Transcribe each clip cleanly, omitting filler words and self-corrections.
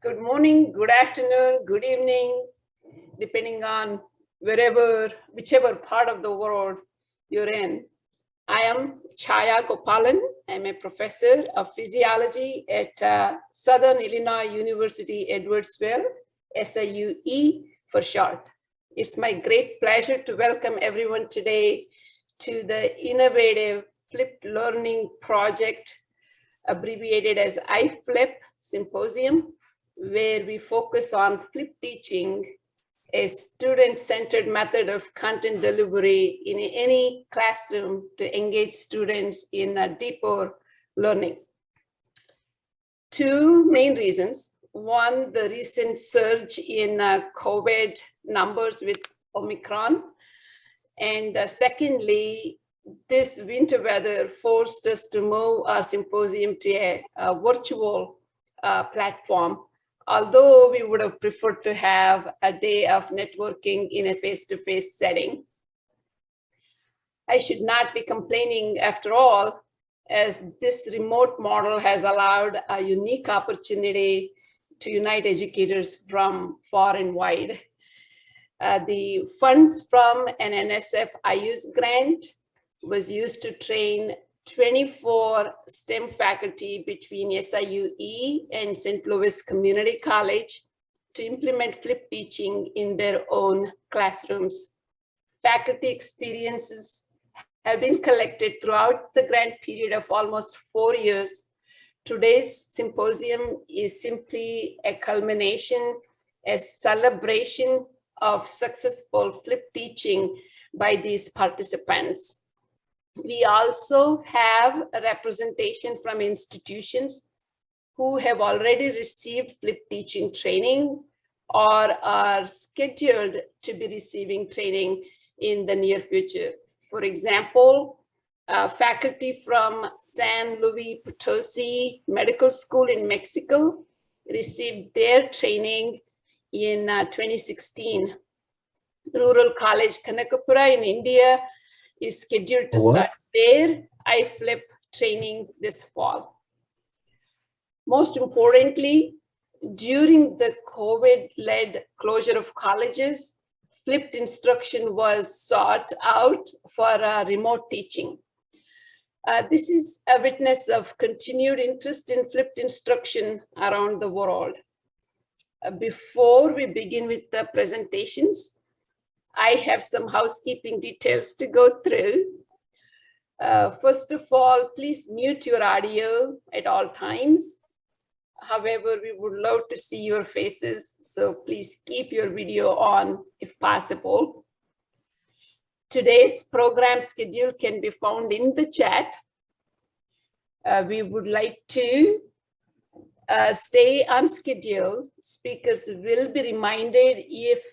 Good morning, good afternoon, good evening, depending on whichever part of the world you're in. I am Chaya Gopalan. I'm a professor of physiology at Southern Illinois University, Edwardsville, SIU for short. It's my great pleasure to welcome everyone today to the innovative flipped learning project, abbreviated as iFlip Symposium, where we focus on flip teaching, a student-centered method of content delivery in any classroom to engage students in a deeper learning. Two main reasons. One, the recent surge in COVID numbers with Omicron. And secondly, this winter weather forced us to move our symposium to a virtual platform, although we would have preferred to have a day of networking in a face-to-face setting. I should not be complaining after all, as this remote model has allowed a unique opportunity to unite educators from far and wide. The funds from an NSF IU's grant was used to train 24 STEM faculty between SIU and St. Louis Community College to implement flip teaching in their own classrooms. Faculty experiences have been collected throughout the grant period of almost 4 years. Today's symposium is simply a culmination, a celebration of successful flip teaching by these participants. We also have a representation from institutions who have already received flip teaching training or are scheduled to be receiving training in the near future. For example, faculty from San Luis Potosi Medical School in Mexico received their training in 2016. Rural College Kanakapura in India is scheduled to start their iFlip training this fall. Most importantly, during the COVID-led closure of colleges, flipped instruction was sought out for remote teaching. This is a witness of continued interest in flipped instruction around the world. Before we begin with the presentations, I have some housekeeping details to go through. First of all, please mute your audio at all times. However, we would love to see your faces, so please keep your video on if possible. Today's program schedule can be found in the chat. We would like to stay on schedule. Speakers will be reminded if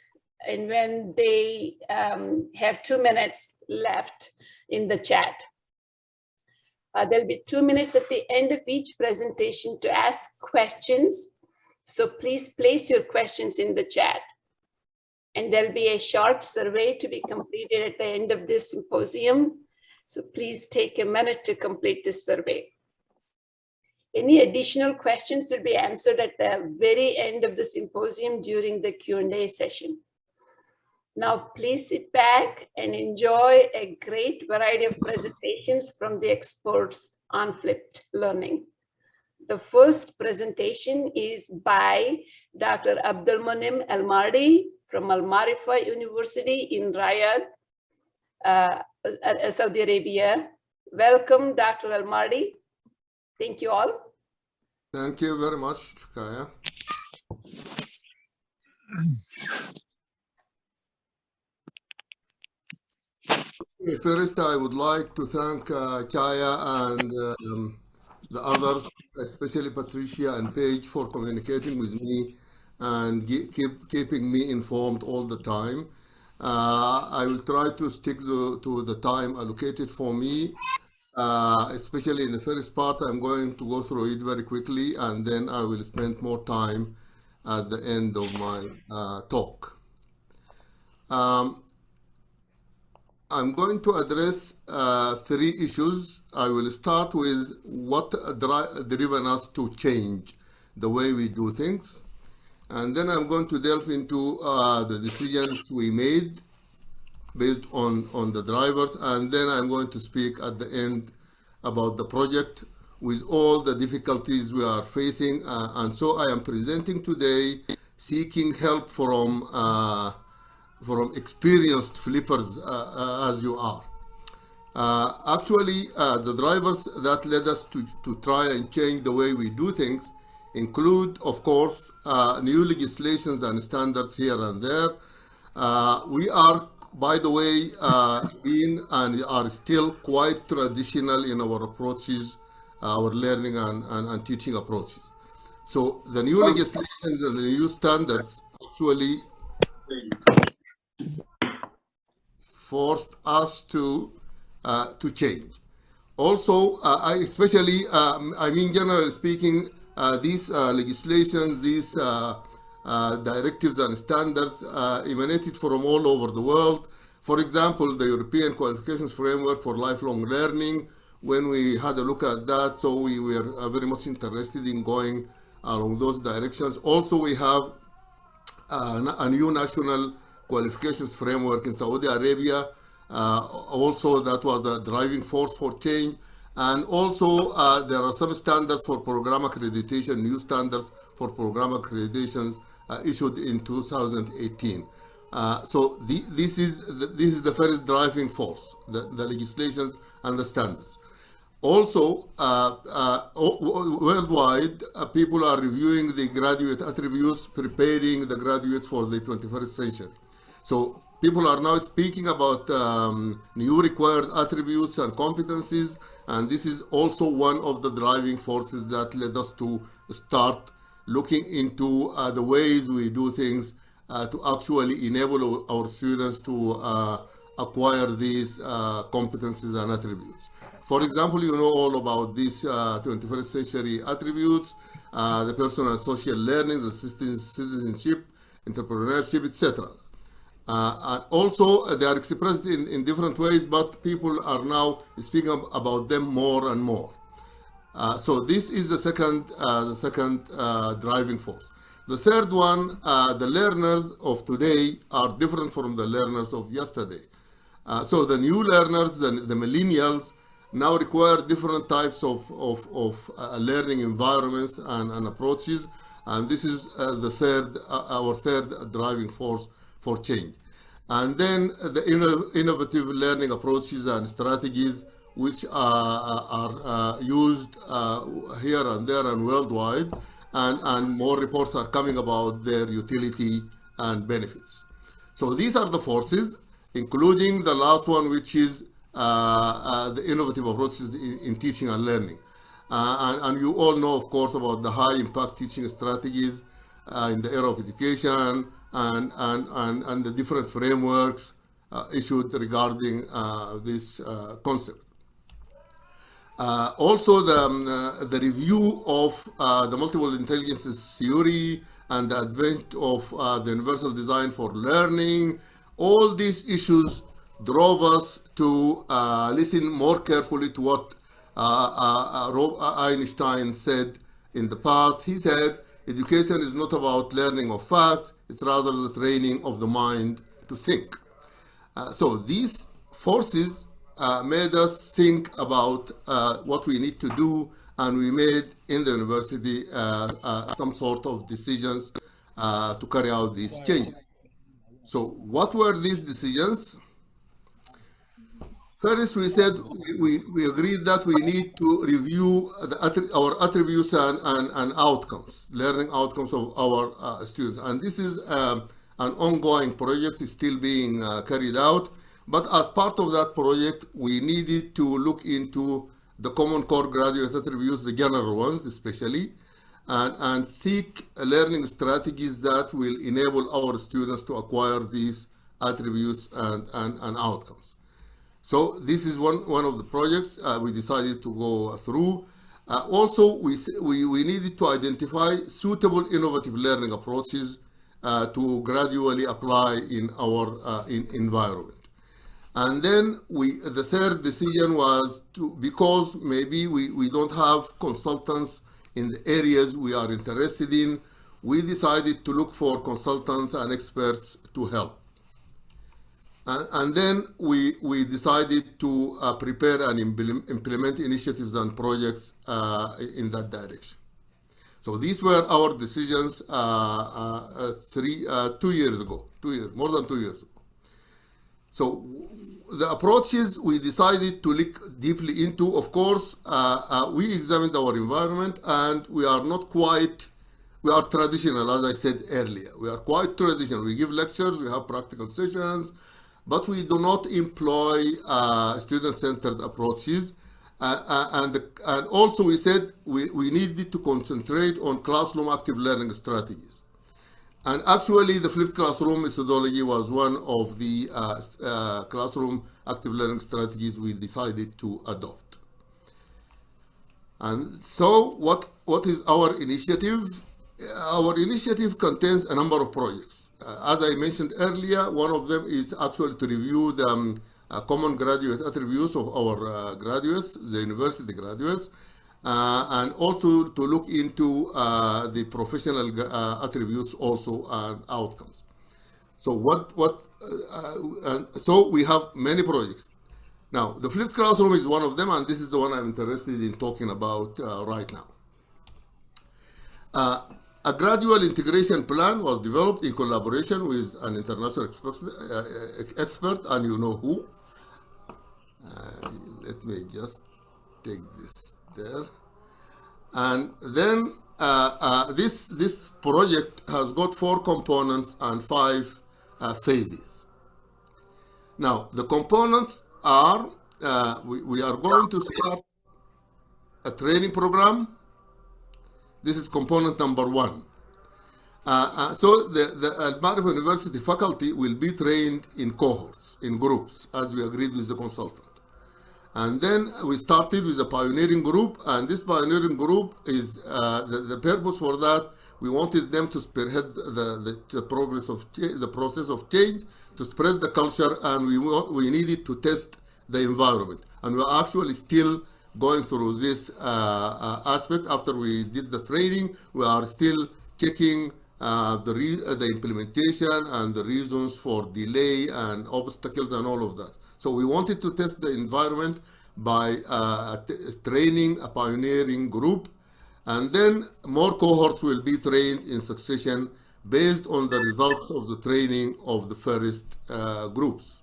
and when they have 2 minutes left in the chat. There'll be 2 minutes at the end of each presentation to ask questions. So please place your questions in the chat. And there'll be a short survey to be completed at the end of this symposium. So please take a minute to complete this survey. Any additional questions will be answered at the very end of the symposium during the Q&A session. Now, please sit back and enjoy a great variety of presentations from the experts on flipped learning. The first presentation is by Dr. Abdulmonem Almardi from Al Marifa University in Riyadh, Saudi Arabia. Welcome, Dr. Almardi. Thank you all. Thank you very much, Kaya. First, I would like to thank Kaya and the others, especially Patricia and Paige, for communicating with me and keeping me informed all the time. I will try to stick to the time allocated for me, especially in the first part. I'm going to go through it very quickly, and then I will spend more time at the end of my talk. I'm going to address 3 issues. I will start with what driven us to change the way we do things. And then I'm going to delve into the decisions we made based on the drivers, and then I'm going to speak at the end about the project with all the difficulties we are facing. And so I am presenting today seeking help from experienced flippers as you are. Actually, the drivers that led us to try and change the way we do things include, of course, new legislations and standards here and there. We are, by the way, in and are still quite traditional in our approaches, our learning and teaching approaches. So the new legislations and the new standards actually forced us to change. Also, I especially, I mean, generally speaking, these legislations, these directives and standards emanated from all over the world. For example, the European Qualifications Framework for Lifelong Learning, when we had a look at that, so we were very much interested in going along those directions. Also, we have a new national qualifications framework in Saudi Arabia. Also, that was a driving force for change. And also, there are some standards for program accreditation, new standards for program accreditations issued in 2018. So this is the first driving force, the legislations and the standards. Also, worldwide, people are reviewing the graduate attributes, preparing the graduates for the 21st century. So people are now speaking about new required attributes and competencies, and this is also one of the driving forces that led us to start looking into the ways we do things to actually enable our students to acquire these competencies and attributes. For example, you know all about these 21st century attributes, the personal and social learning, the citizenship, entrepreneurship, etc. And also, they are expressed in different ways, but people are now speaking about them more and more. So this is the second driving force. The third one, the learners of today are different from the learners of yesterday. So the new learners, the millennials, now require different types of learning environments and approaches, and this is our third driving force for change. And then the innovative learning approaches and strategies which are used here and there and worldwide, and more reports are coming about their utility and benefits. So these are the forces, including the last one, which is the innovative approaches in teaching and learning. And you all know, of course, about the high impact teaching strategies in the era of education and the different frameworks issued regarding this concept. Also, the review of the multiple intelligences theory and the advent of the universal design for learning, all these issues drove us to listen more carefully to what Einstein said in the past. He said, education is not about learning of facts, it's rather the training of the mind to think. So these forces made us think about what we need to do, and we made in the university some sort of decisions to carry out these changes. So what were these decisions? First, we said we agreed that we need to review our attributes and outcomes, learning outcomes of our students. And this is an ongoing project, is still being carried out. But as part of that project, we needed to look into the common core graduate attributes, the general ones especially, and seek learning strategies that will enable our students to acquire these attributes and outcomes. So this is one of the projects we decided to go through. Also, we needed to identify suitable innovative learning approaches to gradually apply in our environment. And then the third decision was because maybe we don't have consultants in the areas we are interested in, we decided to look for consultants and experts to help. And then we decided to prepare and implement initiatives and projects in that direction. So these were our decisions 2 years ago, more than 2 years ago. So the approaches we decided to look deeply into, of course, we examined our environment, and we are traditional, as I said earlier. We are quite traditional. We give lectures, we have practical sessions, but we do not employ student-centered approaches. And also we said we needed to concentrate on classroom active learning strategies. And actually the flipped classroom methodology was one of the classroom active learning strategies we decided to adopt. And so what is our initiative? Our initiative contains a number of projects. As I mentioned earlier, one of them is actually to review the common graduate attributes of our graduates, the university graduates, and also to look into the professional attributes also and outcomes. So so we have many projects. Now, the flipped classroom is one of them, and this is the one I'm interested in talking about right now. A gradual integration plan was developed in collaboration with an international expert, and you know who. Let me just take this there. And then this project has got 4 components and 5 phases. Now, the components are, we are going to start a training program. This is component number 1. So the Al-Ma'arif University faculty will be trained in cohorts, in groups, as we agreed with the consultant. And then we started with a pioneering group, and this pioneering group is, the purpose for that, we wanted them to spearhead the process of change, to spread the culture, and we needed to test the environment. And we're actually still going through this aspect. After we did the training, we are still checking the implementation and the reasons for delay and obstacles and all of that. So we wanted to test the environment by training a pioneering group, and then more cohorts will be trained in succession based on the results of the training of the first groups.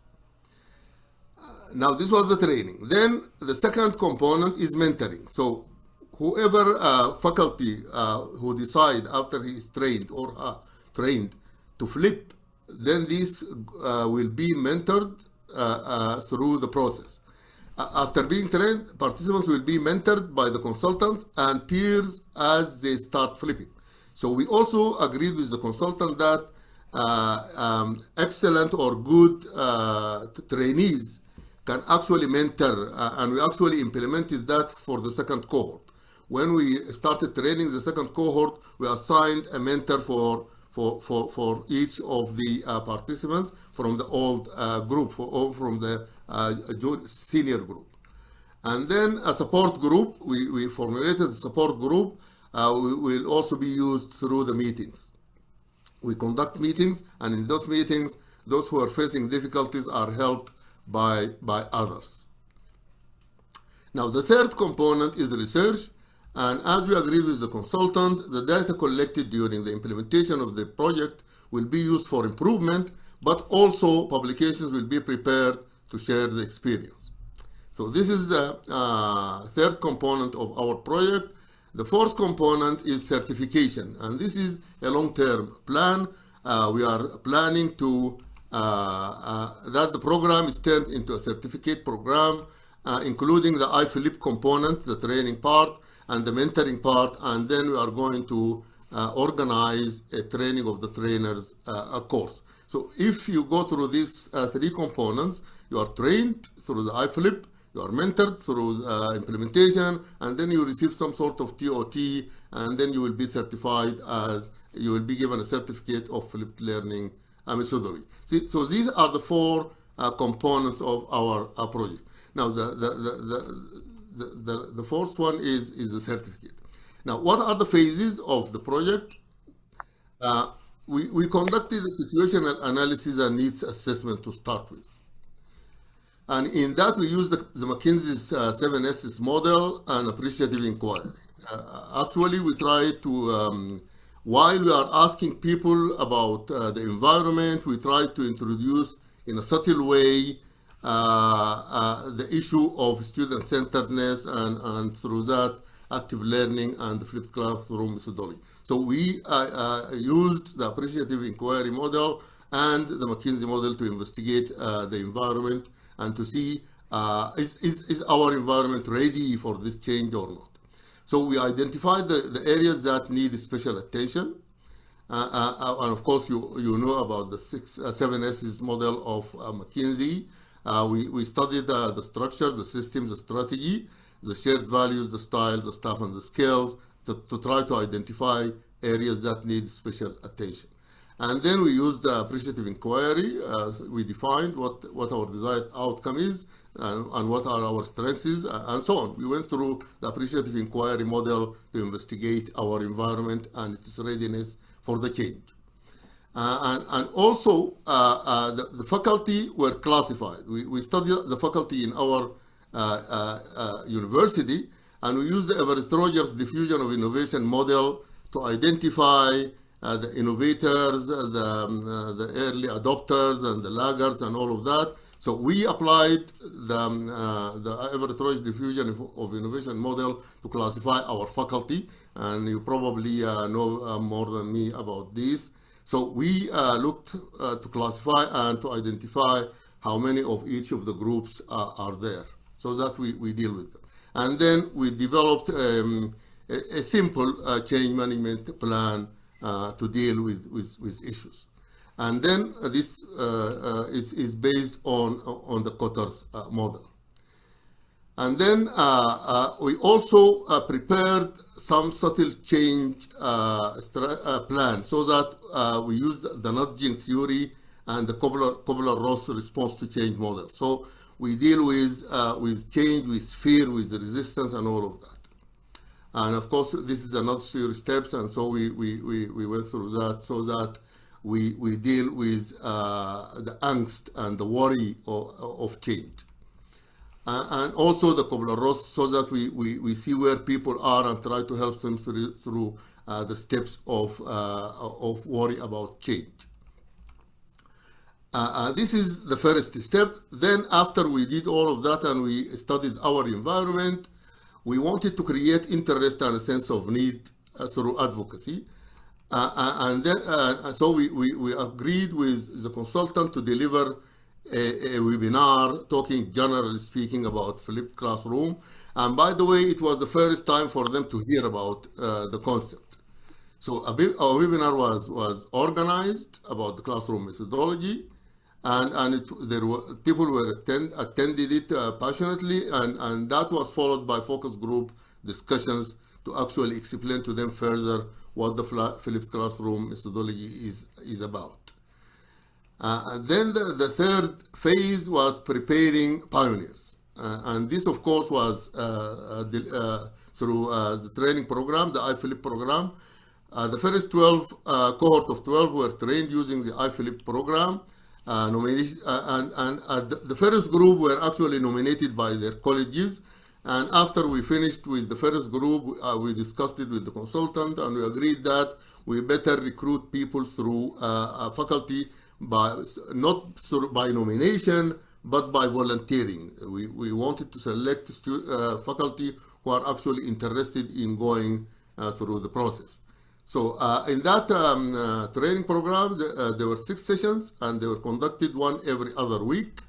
Now, this was the training. Then the second component is mentoring. So whoever faculty who decide after he is trained or trained to flip, then this will be mentored through the process. After being trained, participants will be mentored by the consultants and peers as they start flipping. So we also agreed with the consultant that excellent or good trainees can actually mentor, and we actually implemented that for the second cohort. When we started training the second cohort, we assigned a mentor for each of the participants from the old group, from the senior group. And then a support group, we formulated a support group, will also be used through the meetings. We conduct meetings, and in those meetings, those who are facing difficulties are helped by others. Now, the third component is the research. And as we agreed with the consultant, the data collected during the implementation of the project will be used for improvement, but also publications will be prepared to share the experience. So this is the third component of our project. The fourth component is certification, and this is a long-term plan. We are planning to that the program is turned into a certificate program, including the iFlip component, the training part, and the mentoring part, and then we are going to organize a training of the trainers course. So if you go through these 3 components, you are trained through the iFlip, you are mentored through implementation, and then you receive some sort of TOT, and then you will be certified as, you will be given a certificate of flipped learning methodology. See, so these are the 4 components of our project. Now, the fourth one is the certificate. Now, what are the phases of the project? We conducted a situational analysis and needs assessment to start with. And in that, we used the McKinsey's 7S's model and appreciative inquiry. Actually, we try to, while we are asking people about the environment, we try to introduce in a subtle way the issue of student-centeredness and through that, active learning and the flipped classroom methodology. So we used the appreciative inquiry model and the McKinsey model to investigate the environment and to see is our environment ready for this change or not. So we identified the areas that need special attention. And of course, you know about the 7S's model of McKinsey. We studied the structures, the systems, the strategy, the shared values, the style, the staff, and the skills to try to identify areas that need special attention. And then we used the appreciative inquiry. We defined what our desired outcome is and what are our strengths and so on. We went through the appreciative inquiry model to investigate our environment and its readiness for the change. And also, the faculty were classified. We studied the faculty in our university, and we used the Everett Rogers diffusion of innovation model to identify the innovators, the early adopters, and the laggards, and all of that. So we applied the Everett Rogers diffusion of innovation model to classify our faculty, and you probably know more than me about this. So we looked to classify and to identify how many of each of the groups are there, so that we deal with them. And then we developed a simple change management plan to deal with issues. And then this is based on the Kotter's model. And then we also prepared some subtle change plan so that we use the nudging theory and the Kobler-Ross response to change model. So we deal with change, with fear, with resistance, and all of that. And of course, this is another series steps, and so we went through that so that we deal with the angst and the worry of change. And also the Kobler-Ross, so that we see where people are and try to help them through the steps of worry about change. This is the first step. Then after we did all of that and we studied our environment, we wanted to create interest and a sense of need through advocacy. And then, so we agreed with the consultant to deliver a webinar talking, generally speaking, about flipped classroom. And by the way, it was the first time for them to hear about the concept. So our webinar was organized about the classroom methodology, and people were attended it passionately, and that was followed by focus group discussions to actually explain to them further what the flipped classroom methodology is about. And then the third phase was preparing pioneers. And this, of course, was through the training program, the iFlip program. The first 12, cohort of 12 were trained using the iFlip program. The first group were actually nominated by their colleges. And after we finished with the first group, we discussed it with the consultant, and we agreed that we better recruit people through faculty, not by nomination, but by volunteering. We wanted to select faculty who are actually interested in going through the process. So in that training program, there were 6 sessions, and they were conducted one every other week,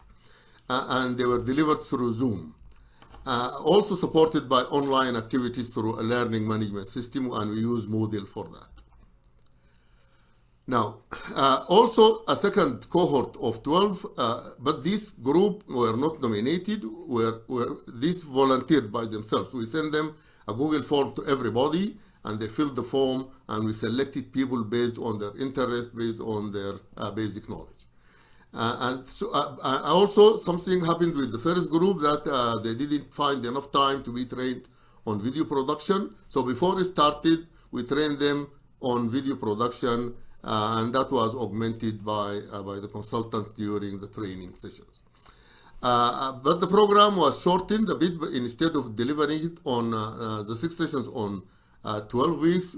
and they were delivered through Zoom. Also supported by online activities through a learning management system, and we use Moodle for that. Now, also a second cohort of 12, but this group were not nominated, these volunteered by themselves. We send them a Google form to everybody, and they filled the form, and we selected people based on their interest, based on their basic knowledge. And so also something happened with the first group that they didn't find enough time to be trained on video production. So before we started, we trained them on video production, and that was augmented by the consultant during the training sessions. But the program was shortened a bit. Instead of delivering it on the 6 sessions on 12 weeks,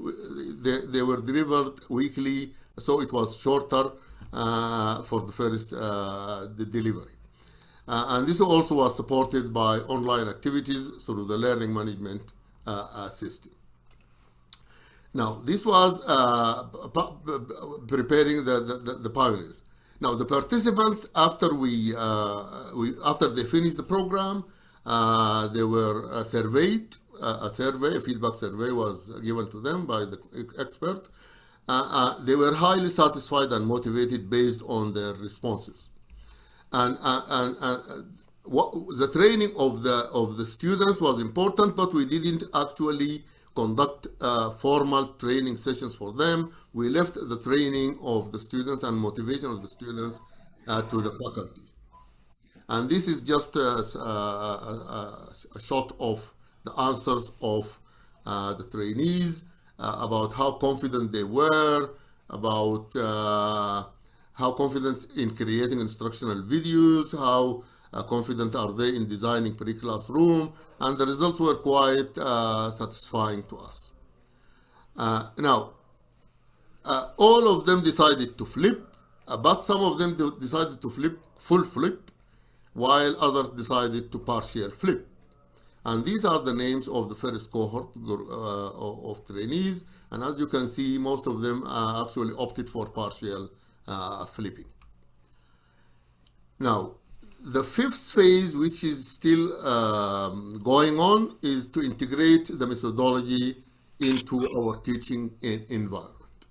they were delivered weekly, so it was shorter for the first the delivery. And this also was supported by online activities through the learning management system. Now, this was preparing the pioneers. Now, the participants, after after they finished the program, they were surveyed. A feedback survey was given to them by the expert. They were highly satisfied and motivated based on their responses. And the training of the students was important, but we didn't actually conduct formal training sessions for them. We left the training of the students and motivation of the students to the faculty. And this is just a shot of the answers of the trainees about how confident they were, about how confident in creating instructional videos, how confident are they in designing pre-classroom, and the results were quite satisfying to us. Now, all of them decided to flip, but some of them decided to flip full flip, while others decided to partial flip. And these are the names of the first cohort of trainees, and as you can see, most of them actually opted for partial flipping. Now, the 5th phase, which is still going on, is to integrate the methodology into our teaching environment.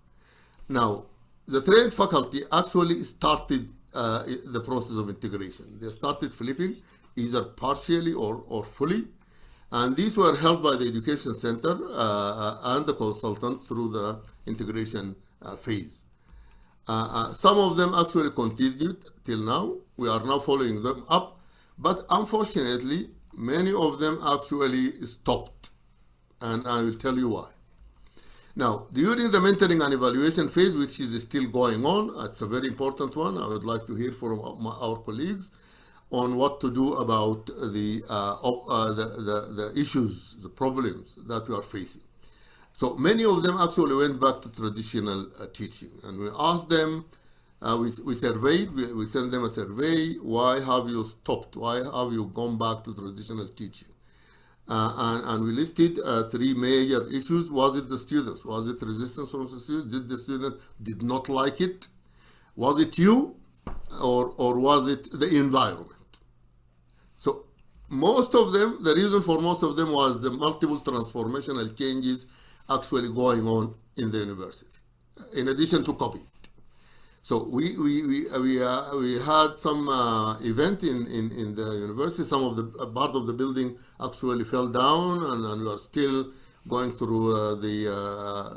Now, the trained faculty actually started the process of integration. They started flipping either partially or fully, and these were helped by the Education Center and the consultant through the integration phase. Some of them actually continued till now. We are now following them up, but unfortunately, many of them actually stopped, and I will tell you why. Now, during the mentoring and evaluation phase, which is still going on, it's a very important one. I would like to hear from our colleagues on what to do about the issues, the problems that we are facing. So many of them actually went back to traditional teaching, and we asked them, we surveyed, we sent them a survey, why have you stopped? Why have you gone back to traditional teaching? And we listed 3 major issues. Was it the students? Was it resistance from the students? Did the student did not like it? Was it you? Or was it the environment? So most of them, the reason for most of them was the multiple transformational changes actually going on in the university, in addition to COVID. So we had some event in the university. Some of the part of the building actually fell down, and we are still going through the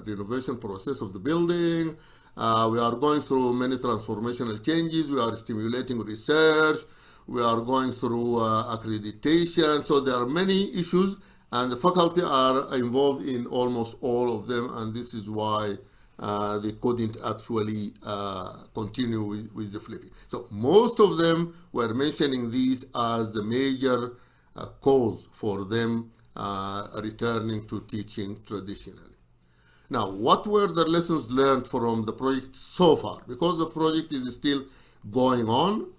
renovation process of the building. We are going through many transformational changes. We are stimulating research. We are going through accreditation. So there are many issues, and the faculty are involved in almost all of them, and this is why they couldn't actually continue with the flipping. So most of them were mentioning these as the major cause for them returning to teaching traditionally. Now, what were the lessons learned from the project so far? Because the project is still going on.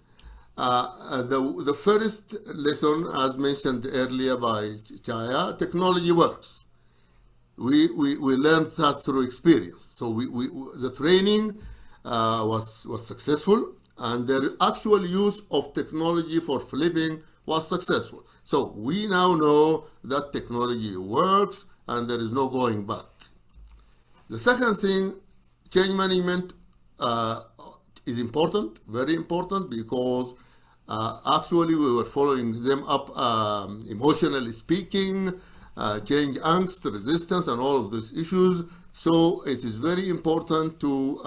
The first lesson, as mentioned earlier by Chaya, technology works. We learned that through experience. So the training was successful, and the actual use of technology for flipping was successful. So we now know that technology works, and there is no going back. The second thing, change management is important, very important, because actually we were following them up emotionally speaking, change angst, resistance, and all of these issues. So it is very important to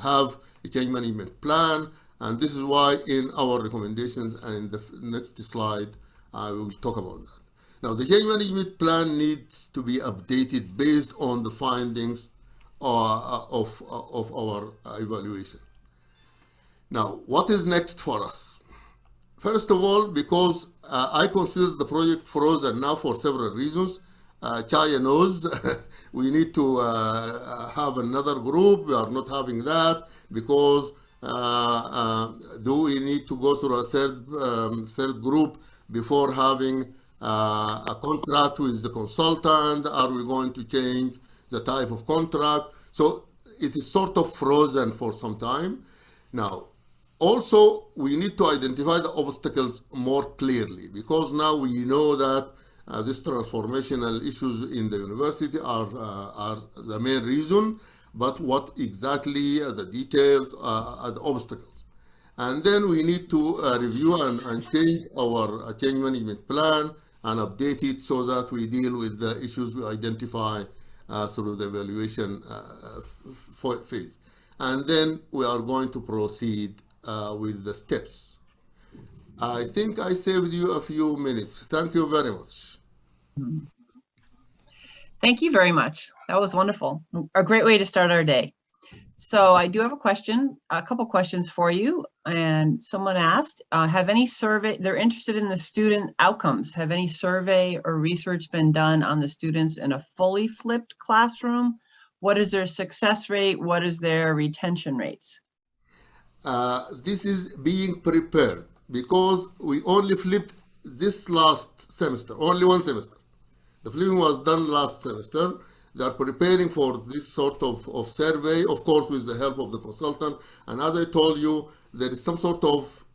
have a change management plan, and this is why in our recommendations, and in the next slide, I will talk about that. Now, the change management plan needs to be updated based on the findings of our evaluation. Now, what is next for us? First of all, because I consider the project frozen now for several reasons. Chaya knows we need to have another group. We are not having that because do we need to go through a third group before having a contract with the consultant? Are we going to change the type of contract? So it is sort of frozen for some time. Now, also, we need to identify the obstacles more clearly because now we know that these transformational issues in the university are the main reason, but what exactly are the details, are the obstacles. And then we need to review and change our change management plan and update it so that we deal with the issues we identify through the evaluation phase. And then we are going to proceed with the steps. I think I saved you a few minutes. Thank you very much. Thank you very much. That was wonderful. A great way to start our day. So I do have a couple questions for you. And someone asked, have any survey, they're interested in the student outcomes. Have any survey or research been done on the students in a fully flipped classroom? What is their success rate? What is their retention rates? This is being prepared because we only flipped this last semester, only one semester. The flipping was done last semester. They are preparing for this sort of survey, of course, with the help of the consultant. And as I told you, there is some sort of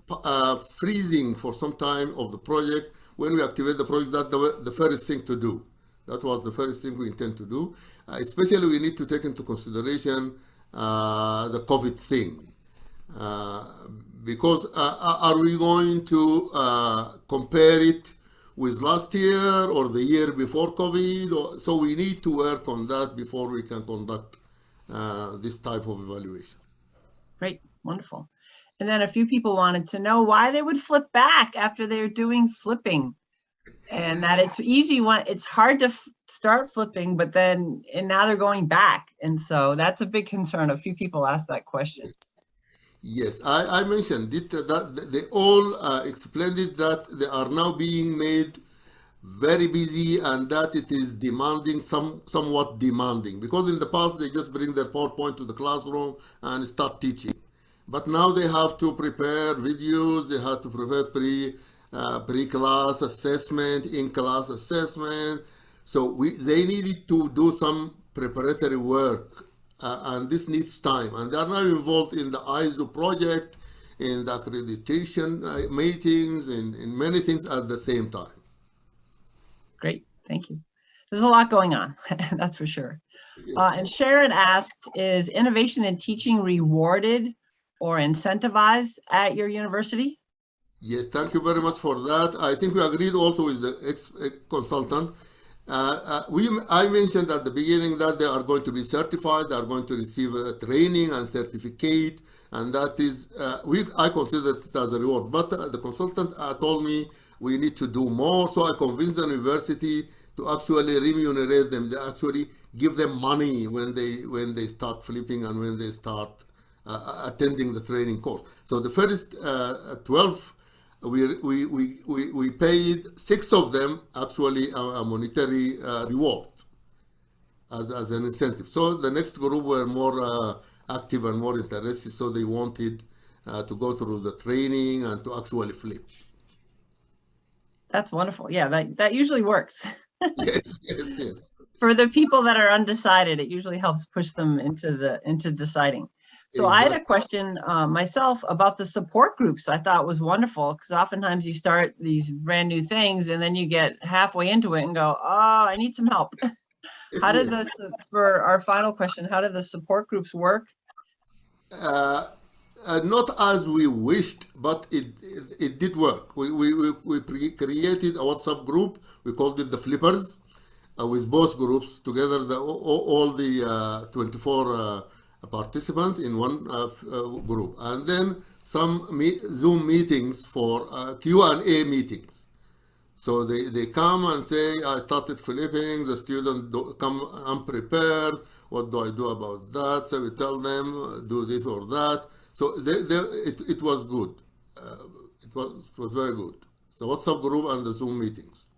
freezing for some time of the project. When we activate the project, that's the first thing to do. That was the first thing we intend to do. Especially, we need to take into consideration the COVID thing. Because are we going to compare it with last year or the year before COVID? So we need to work on that before we can conduct this type of evaluation. Great, wonderful. And then a few people wanted to know why they would flip back after they're doing flipping. And that it's easy it's hard to start flipping, but then, and now they're going back. And so that's a big concern. A few people asked that question. Yes, I mentioned it, that they all explained it, that they are now being made very busy and that it is demanding, somewhat demanding, because in the past they just bring their PowerPoint to the classroom and start teaching. But now they have to prepare videos, they have to prepare pre-class assessment, in-class assessment. So they needed to do some preparatory work. And this needs time, and they are now involved in the ISO project, in the accreditation meetings, in many things at the same time. Great, thank you. There's a lot going on, that's for sure. And Sharon asked, is innovation in teaching rewarded or incentivized at your university? Yes, thank you very much for that. I think we agreed also with the ex-consultant. I mentioned at the beginning that they are going to be certified, they are going to receive a training and certificate, and that is, I consider it as a reward. But the consultant told me we need to do more, so I convinced the university to actually remunerate them. They actually give them money when they start flipping and when they start attending the training course. So the first 12. We paid 6 of them actually a monetary reward as an incentive. So the next group were more active and more interested, so they wanted to go through the training and to actually flip. That's wonderful. Yeah, that usually works. Yes. For the people that are undecided, it usually helps push them into deciding. So exactly. I had a question myself about the support groups. I thought was wonderful because oftentimes you start these brand new things and then you get halfway into it and go, oh, I need some help. How did this, for our final question, how did the support groups work? Not as we wished, but it did work. We created a WhatsApp group. We called it the Flippers, with both groups together, all the 24 participants in one group, and then some Zoom meetings for Q&A meetings. So they come and say, I started flipping, the student come unprepared, what do I do about that? So we tell them, do this or that. So it was good. It was very good. The WhatsApp group and the Zoom meetings.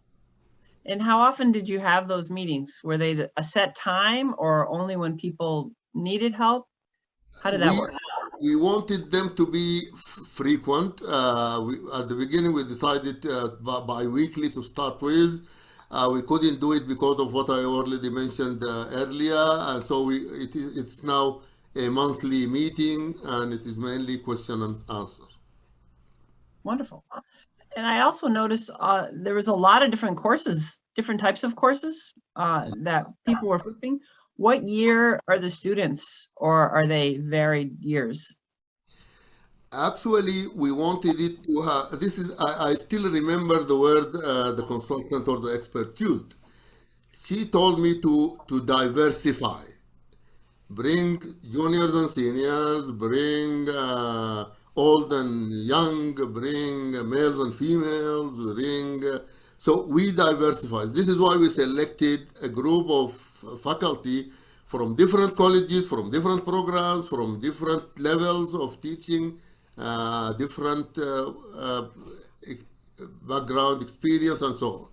And how often did you have those meetings? Were they a set time or only when people needed help? How did that work? We wanted them to be frequent. At the beginning, we decided bi-weekly to start with. We couldn't do it because of what I already mentioned earlier. And so it's now a monthly meeting, and it is mainly question and answer. Wonderful. And I also noticed there was a lot of different courses, different types of courses that people were flipping. What year are the students, or are they varied years? Actually, we wanted it to have, I still remember the word the consultant or the expert used. She told me to diversify, bring juniors and seniors, bring old and young, bring males and females, so we diversify. This is why we selected a group of faculty from different colleges, from different programs, from different levels of teaching, different background experience and so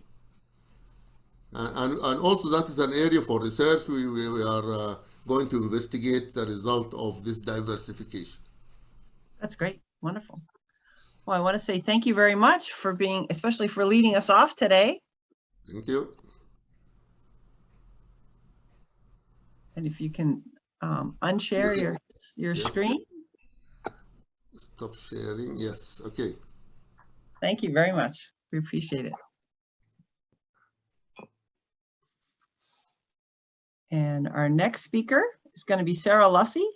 on. And also that is an area for research. We are going to investigate the result of this diversification. That's great. Wonderful. Well, I want to say thank you very much for being, especially for leading us off today. Thank you. And if you can unshare your screen. Stop sharing. Yes. Okay. Thank you very much. We appreciate it. And our next speaker is going to be Sarah Lussie.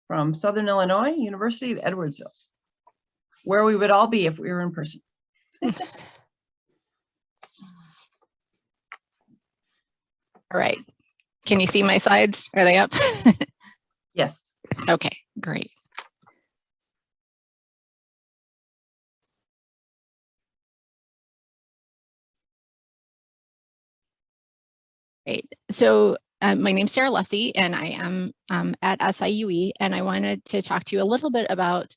From Southern Illinois, University of Edwardsville, where we would all be if we were in person. All right. Can you see my slides? Are they up? Yes. Okay, great. Great. So my name's Sarah Lussie, and I am at SIU, and I wanted to talk to you a little bit about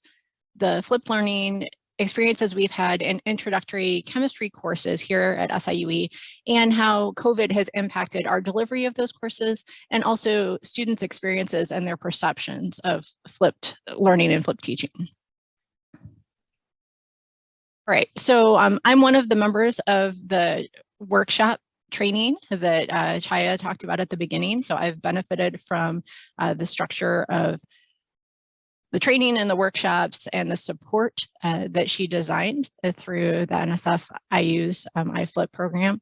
the flipped learning experiences we've had in introductory chemistry courses here at SIU, and how COVID has impacted our delivery of those courses, and also students' experiences and their perceptions of flipped learning and flipped teaching. All right, so I'm one of the members of the workshop training that Chaya talked about at the beginning. So I've benefited from the structure of the training and the workshops and the support that she designed through the NSF IU's iFlip program.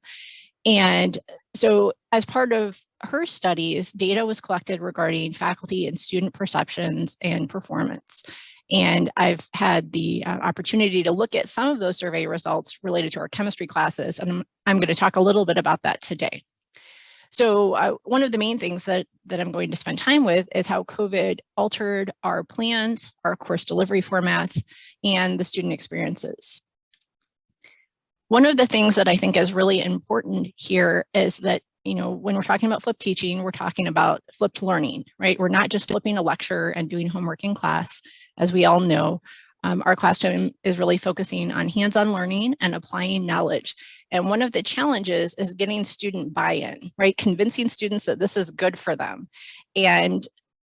And so as part of her studies, data was collected regarding faculty and student perceptions and performance. And I've had the opportunity to look at some of those survey results related to our chemistry classes, and I'm going to talk a little bit about that today. So one of the main things that I'm going to spend time with is how COVID altered our plans, our course delivery formats, and the student experiences. One of the things that I think is really important here is that, you know, when we're talking about flipped teaching, we're talking about flipped learning, right? We're not just flipping a lecture and doing homework in class. As we all know, our classroom is really focusing on hands-on learning and applying knowledge. And one of the challenges is getting student buy-in, right? Convincing students that this is good for them. And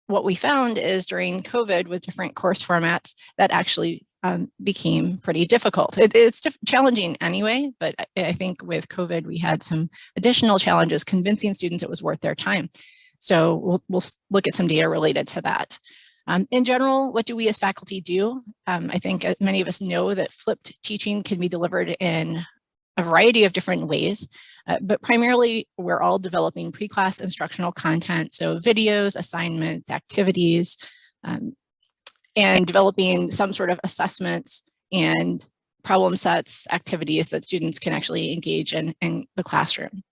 what we found is during COVID with different course formats, that actually became pretty difficult. It's challenging anyway, but I think with COVID, we had some additional challenges convincing students it was worth their time. So we'll look at some data related to that. In general, what do we as faculty do? I think many of us know that flipped teaching can be delivered in a variety of different ways, but primarily we're all developing pre-class instructional content, so videos, assignments, activities, and developing some sort of assessments and problem sets, activities that students can actually engage in the classroom.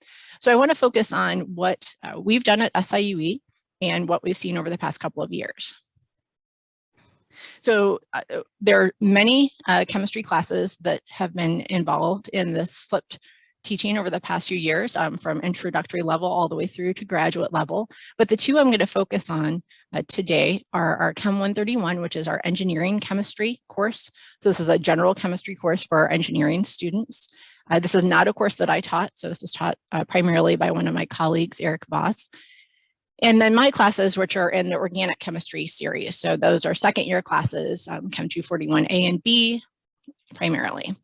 So I want to focus on what we've done at SIU and what we've seen over the past couple of years. So there are many chemistry classes that have been involved in this flipped teaching over the past few years, from introductory level all the way through to graduate level. But the two I'm going to focus on today are our Chem 131, which is our engineering chemistry course. So this is a general chemistry course for our engineering students. This is not a course that I taught. So this was taught primarily by one of my colleagues, Eric Voss. And then my classes, which are in the organic chemistry series. So those are second year classes, Chem 241A and B primarily.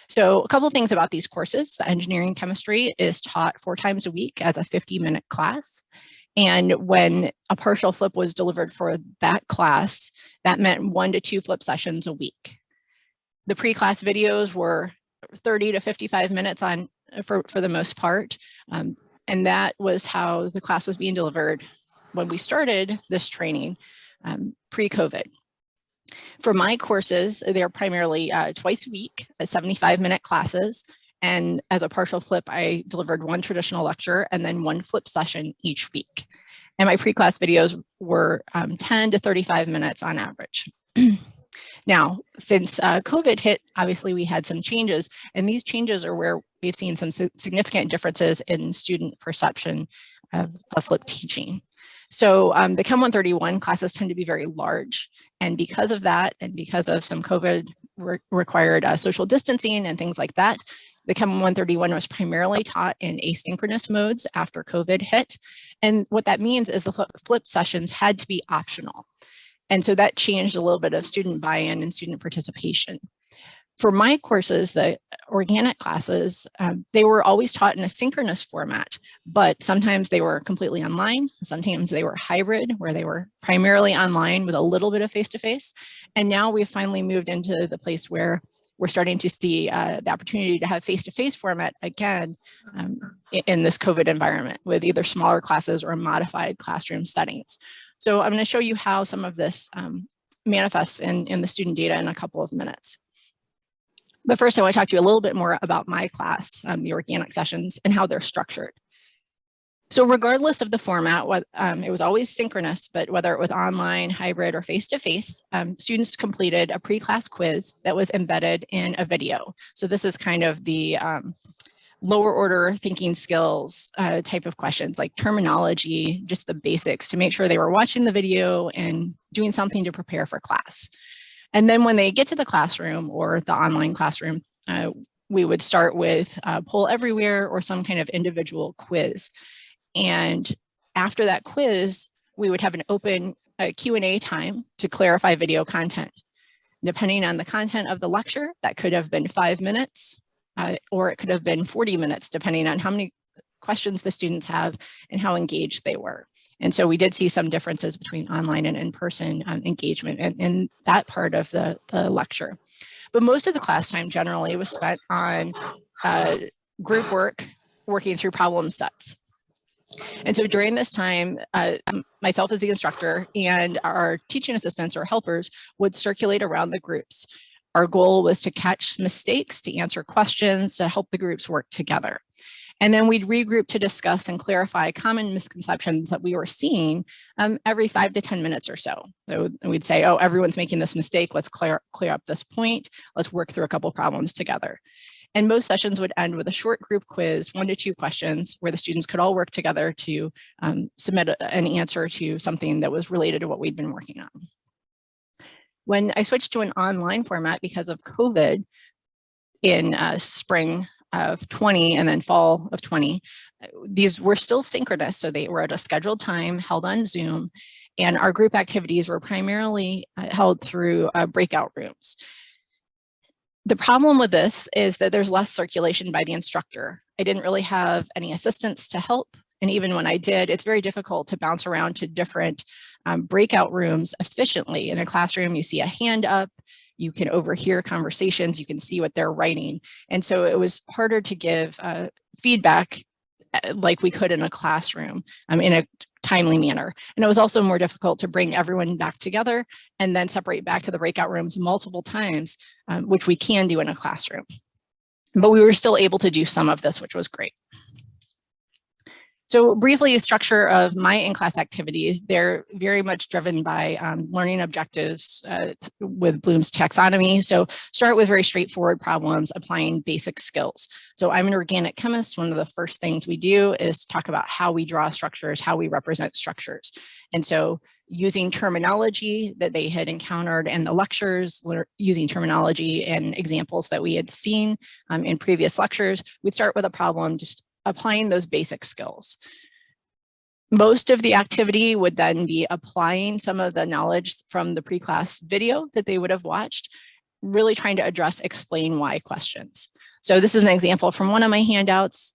So a couple of things about these courses. The engineering chemistry is taught 4 times a week as a 50-minute class. And when a partial flip was delivered for that class, that meant 1 to 2 flip sessions a week. The pre-class videos were 30 to 55 minutes on for the most part. And that was how the class was being delivered when we started this training pre-COVID. For my courses, they're primarily twice a week, 75-minute classes. And as a partial flip, I delivered 1 traditional lecture and then 1 flip session each week. And my pre-class videos were 10 to 35 minutes on average. Now, since COVID hit, obviously we had some changes, and these changes are where we've seen some significant differences in student perception of flipped teaching. So the Chem 131 classes tend to be very large, and because of that, and because of some COVID required social distancing and things like that, the Chem 131 was primarily taught in asynchronous modes after COVID hit. And what that means is the flip sessions had to be optional. And so that changed a little bit of student buy-in and student participation. For my courses, the organic classes, they were always taught in a synchronous format, but sometimes they were completely online. Sometimes they were hybrid, where they were primarily online with a little bit of face-to-face. And now we've finally moved into the place where we're starting to see the opportunity to have face-to-face format again in this COVID environment with either smaller classes or modified classroom settings. So I'm going to show you how some of this manifests in the student data in a couple of minutes. But first, I want to talk to you a little bit more about my class, the organic sessions, and how they're structured. So regardless of the format, it was always synchronous, but whether it was online, hybrid, or face-to-face, students completed a pre-class quiz that was embedded in a video. So this is kind of the lower order thinking skills type of questions, like terminology, just the basics, to make sure they were watching the video and doing something to prepare for class. And then when they get to the classroom or the online classroom, we would start with Poll Everywhere or some kind of individual quiz. And after that quiz, we would have an open Q&A time to clarify video content. Depending on the content of the lecture, that could have been 5 minutes, or it could have been 40 minutes, depending on how many questions the students have and how engaged they were. And so we did see some differences between online and in-person engagement in that part of the lecture. But most of the class time generally was spent on group work, working through problem sets. And so during this time, myself as the instructor and our teaching assistants or helpers would circulate around the groups. Our goal was to catch mistakes, to answer questions, to help the groups work together. And then we'd regroup to discuss and clarify common misconceptions that we were seeing every 5 to 10 minutes or so. So we'd say, oh, everyone's making this mistake. Let's clear up this point. Let's work through a couple problems together. And most sessions would end with a short group quiz, 1 to 2 questions, where the students could all work together to submit an answer to something that was related to what we'd been working on. When I switched to an online format because of COVID in spring of 20 and then fall of 20, these were still synchronous. So they were at a scheduled time held on Zoom, and our group activities were primarily held through breakout rooms. The problem with this is that there's less circulation by the instructor. I didn't really have any assistants to help. And even when I did, it's very difficult to bounce around to different breakout rooms efficiently. In a classroom, you see a hand up, you can overhear conversations, you can see what they're writing. And so it was harder to give feedback like we could in a classroom in a timely manner. And it was also more difficult to bring everyone back together and then separate back to the breakout rooms multiple times, which we can do in a classroom. But we were still able to do some of this, which was great. So briefly, structure of my in-class activities, they're very much driven by learning objectives with Bloom's taxonomy. So start with very straightforward problems, applying basic skills. So I'm an organic chemist. One of the first things we do is to talk about how we draw structures, how we represent structures. And so using terminology that they had encountered in the lectures, using terminology and examples that we had seen in previous lectures, we'd start with a problem, just applying those basic skills. Most of the activity would then be applying some of the knowledge from the pre-class video that they would have watched, really trying to address explain why questions. So this is an example from one of my handouts.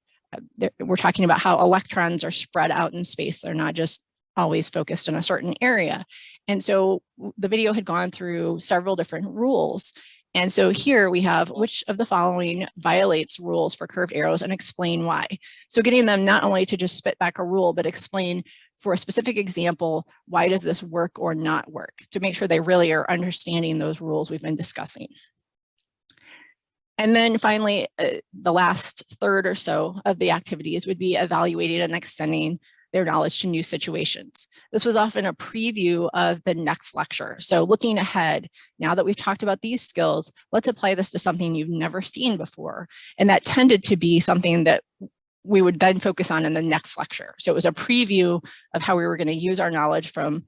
We're talking about how electrons are spread out in space. They're not just always focused in a certain area. And so the video had gone through several different rules. And so here we have which of the following violates rules for curved arrows and explain why. So getting them not only to just spit back a rule, but explain for a specific example, why does this work or not work, to make sure they really are understanding those rules we've been discussing. And then finally, the last third or so of the activities would be evaluating and extending their knowledge to new situations. This was often a preview of the next lecture. So looking ahead, now that we've talked about these skills, let's apply this to something you've never seen before. And that tended to be something that we would then focus on in the next lecture. So it was a preview of how we were going to use our knowledge from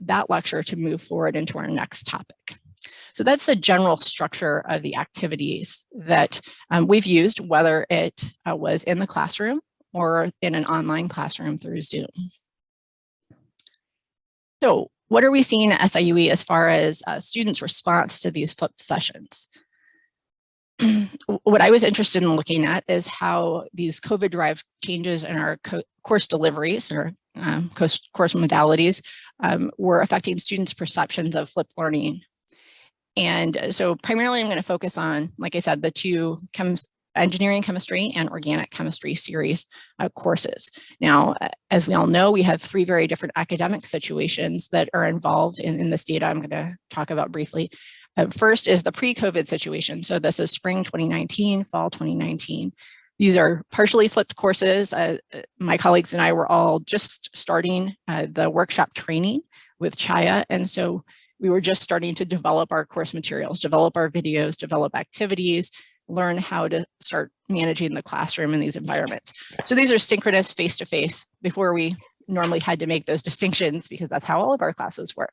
that lecture to move forward into our next topic. So that's the general structure of the activities that we've used, whether it was in the classroom or in an online classroom through Zoom. So what are we seeing at SIUE as far as students' response to these flipped sessions? What I was interested in looking at is how these COVID-derived changes in our course deliveries or course modalities were affecting students' perceptions of flipped learning. And so primarily I'm going to focus on, like I said, the two engineering chemistry and organic chemistry series courses. Now, as we all know, we have three very different academic situations that are involved in this data I'm going to talk about briefly. First is the pre-COVID situation. So this is spring 2019, fall 2019. These are partially flipped courses. My colleagues and I were all just starting the workshop training with Chaya. And so we were just starting to develop our course materials, develop our videos, develop activities, learn how to start managing the classroom in these environments. So these are synchronous face-to-face before we normally had to make those distinctions because that's how all of our classes were.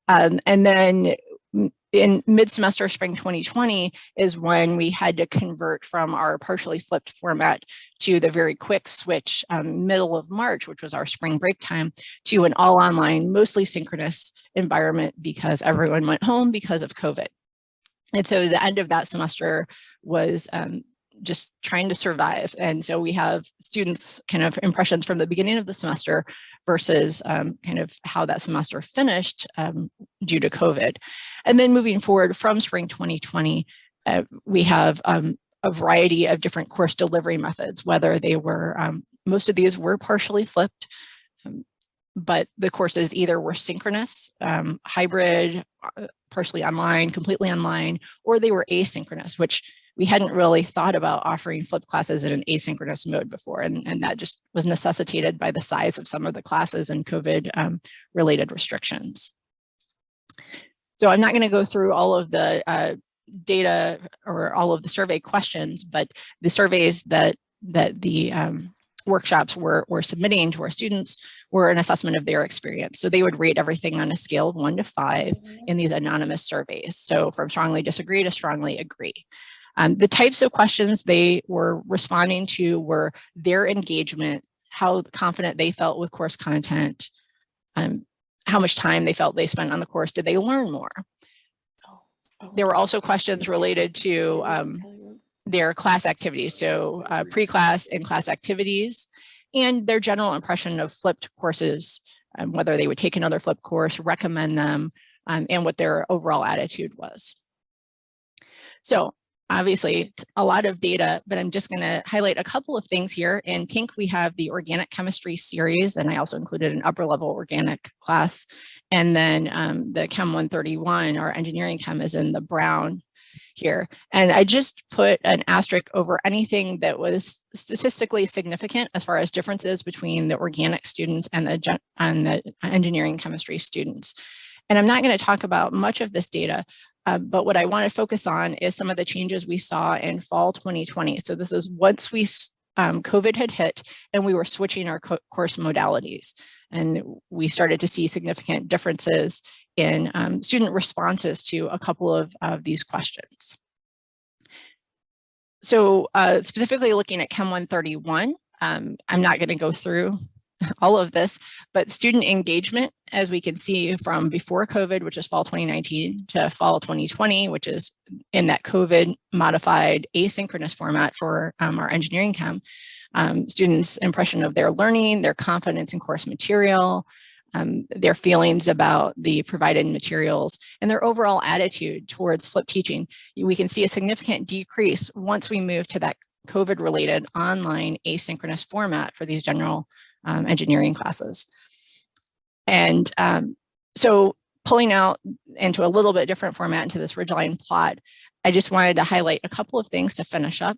And then in mid-semester spring 2020 is when we had to convert from our partially flipped format to the very quick switch middle of March, which was our spring break time, to an all online, mostly synchronous environment because everyone went home because of COVID. And so the end of that semester was just trying to survive. And so we have students' kind of impressions from the beginning of the semester versus kind of how that semester finished due to COVID. And then moving forward from spring 2020, we have a variety of different course delivery methods, whether they were, most of these were partially flipped, but the courses either were synchronous, hybrid, partially online, completely online, or they were asynchronous, which we hadn't really thought about offering flipped classes in an asynchronous mode before. And that just was necessitated by the size of some of the classes and COVID related restrictions. So I'm not going to go through all of the data or all of the survey questions, but the surveys that the workshops were submitting to our students were an assessment of their experience. So they would rate everything on a scale of 1 to 5 in these anonymous surveys. So from strongly disagree to strongly agree. The types of questions they were responding to were their engagement, how confident they felt with course content, how much time they felt they spent on the course, did they learn more? There were also questions related to their class activities, so pre-class and class activities, and their general impression of flipped courses, whether they would take another flipped course, recommend them, and what their overall attitude was. So obviously a lot of data, but I'm just going to highlight a couple of things here. In pink, we have the organic chemistry series, and I also included an upper level organic class. And then the Chem 131, our engineering chem, is in the brown. here. And I just put an asterisk over anything that was statistically significant as far as differences between the organic students and the engineering chemistry students. And I'm not going to talk about much of this data, but what I want to focus on is some of the changes we saw in fall 2020. So this is once COVID had hit and we were switching our course modalities, and we started to see significant differences in student responses to a couple of these questions. So specifically looking at Chem 131, I'm not going to go through all of this, but student engagement, as we can see from before COVID, which is fall 2019, to fall 2020, which is in that COVID modified asynchronous format for our engineering chem, students' impression of their learning, their confidence in course material, their feelings about the provided materials, and their overall attitude towards flipped teaching. We can see a significant decrease once we move to that COVID-related online asynchronous format for these general engineering classes. And so pulling out into a little bit different format into this ridgeline plot, I just wanted to highlight a couple of things to finish up.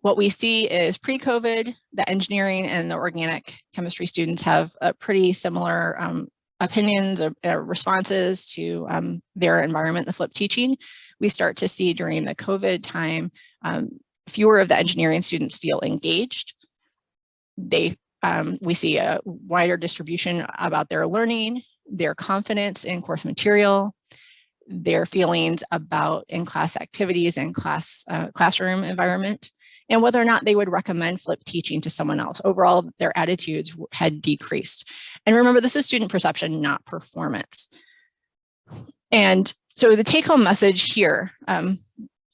What we see is pre-COVID, the engineering and the organic chemistry students have a pretty similar opinions or responses to their environment, the flipped teaching. We start to see during the COVID time, fewer of the engineering students feel engaged. We see a wider distribution about their learning, their confidence in course material, their feelings about in-class activities and classroom environment, and whether or not they would recommend flipped teaching to someone else. Overall, their attitudes had decreased. And remember, this is student perception, not performance. And so the take-home message here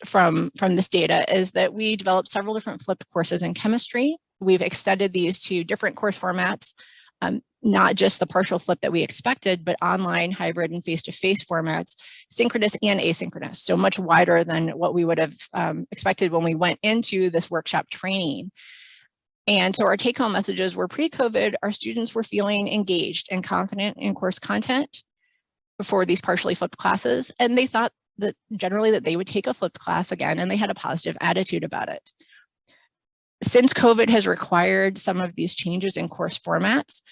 from this data is that we developed several different flipped courses in chemistry. We've extended these to different course formats, not just the partial flip that we expected, but online, hybrid, and face-to-face formats, synchronous and asynchronous, so much wider than what we would have expected when we went into this workshop training. And so our take-home messages were pre-COVID, our students were feeling engaged and confident in course content for these partially flipped classes, and they thought that generally that they would take a flipped class again, and they had a positive attitude about it. Since COVID has required some of these changes in course formats,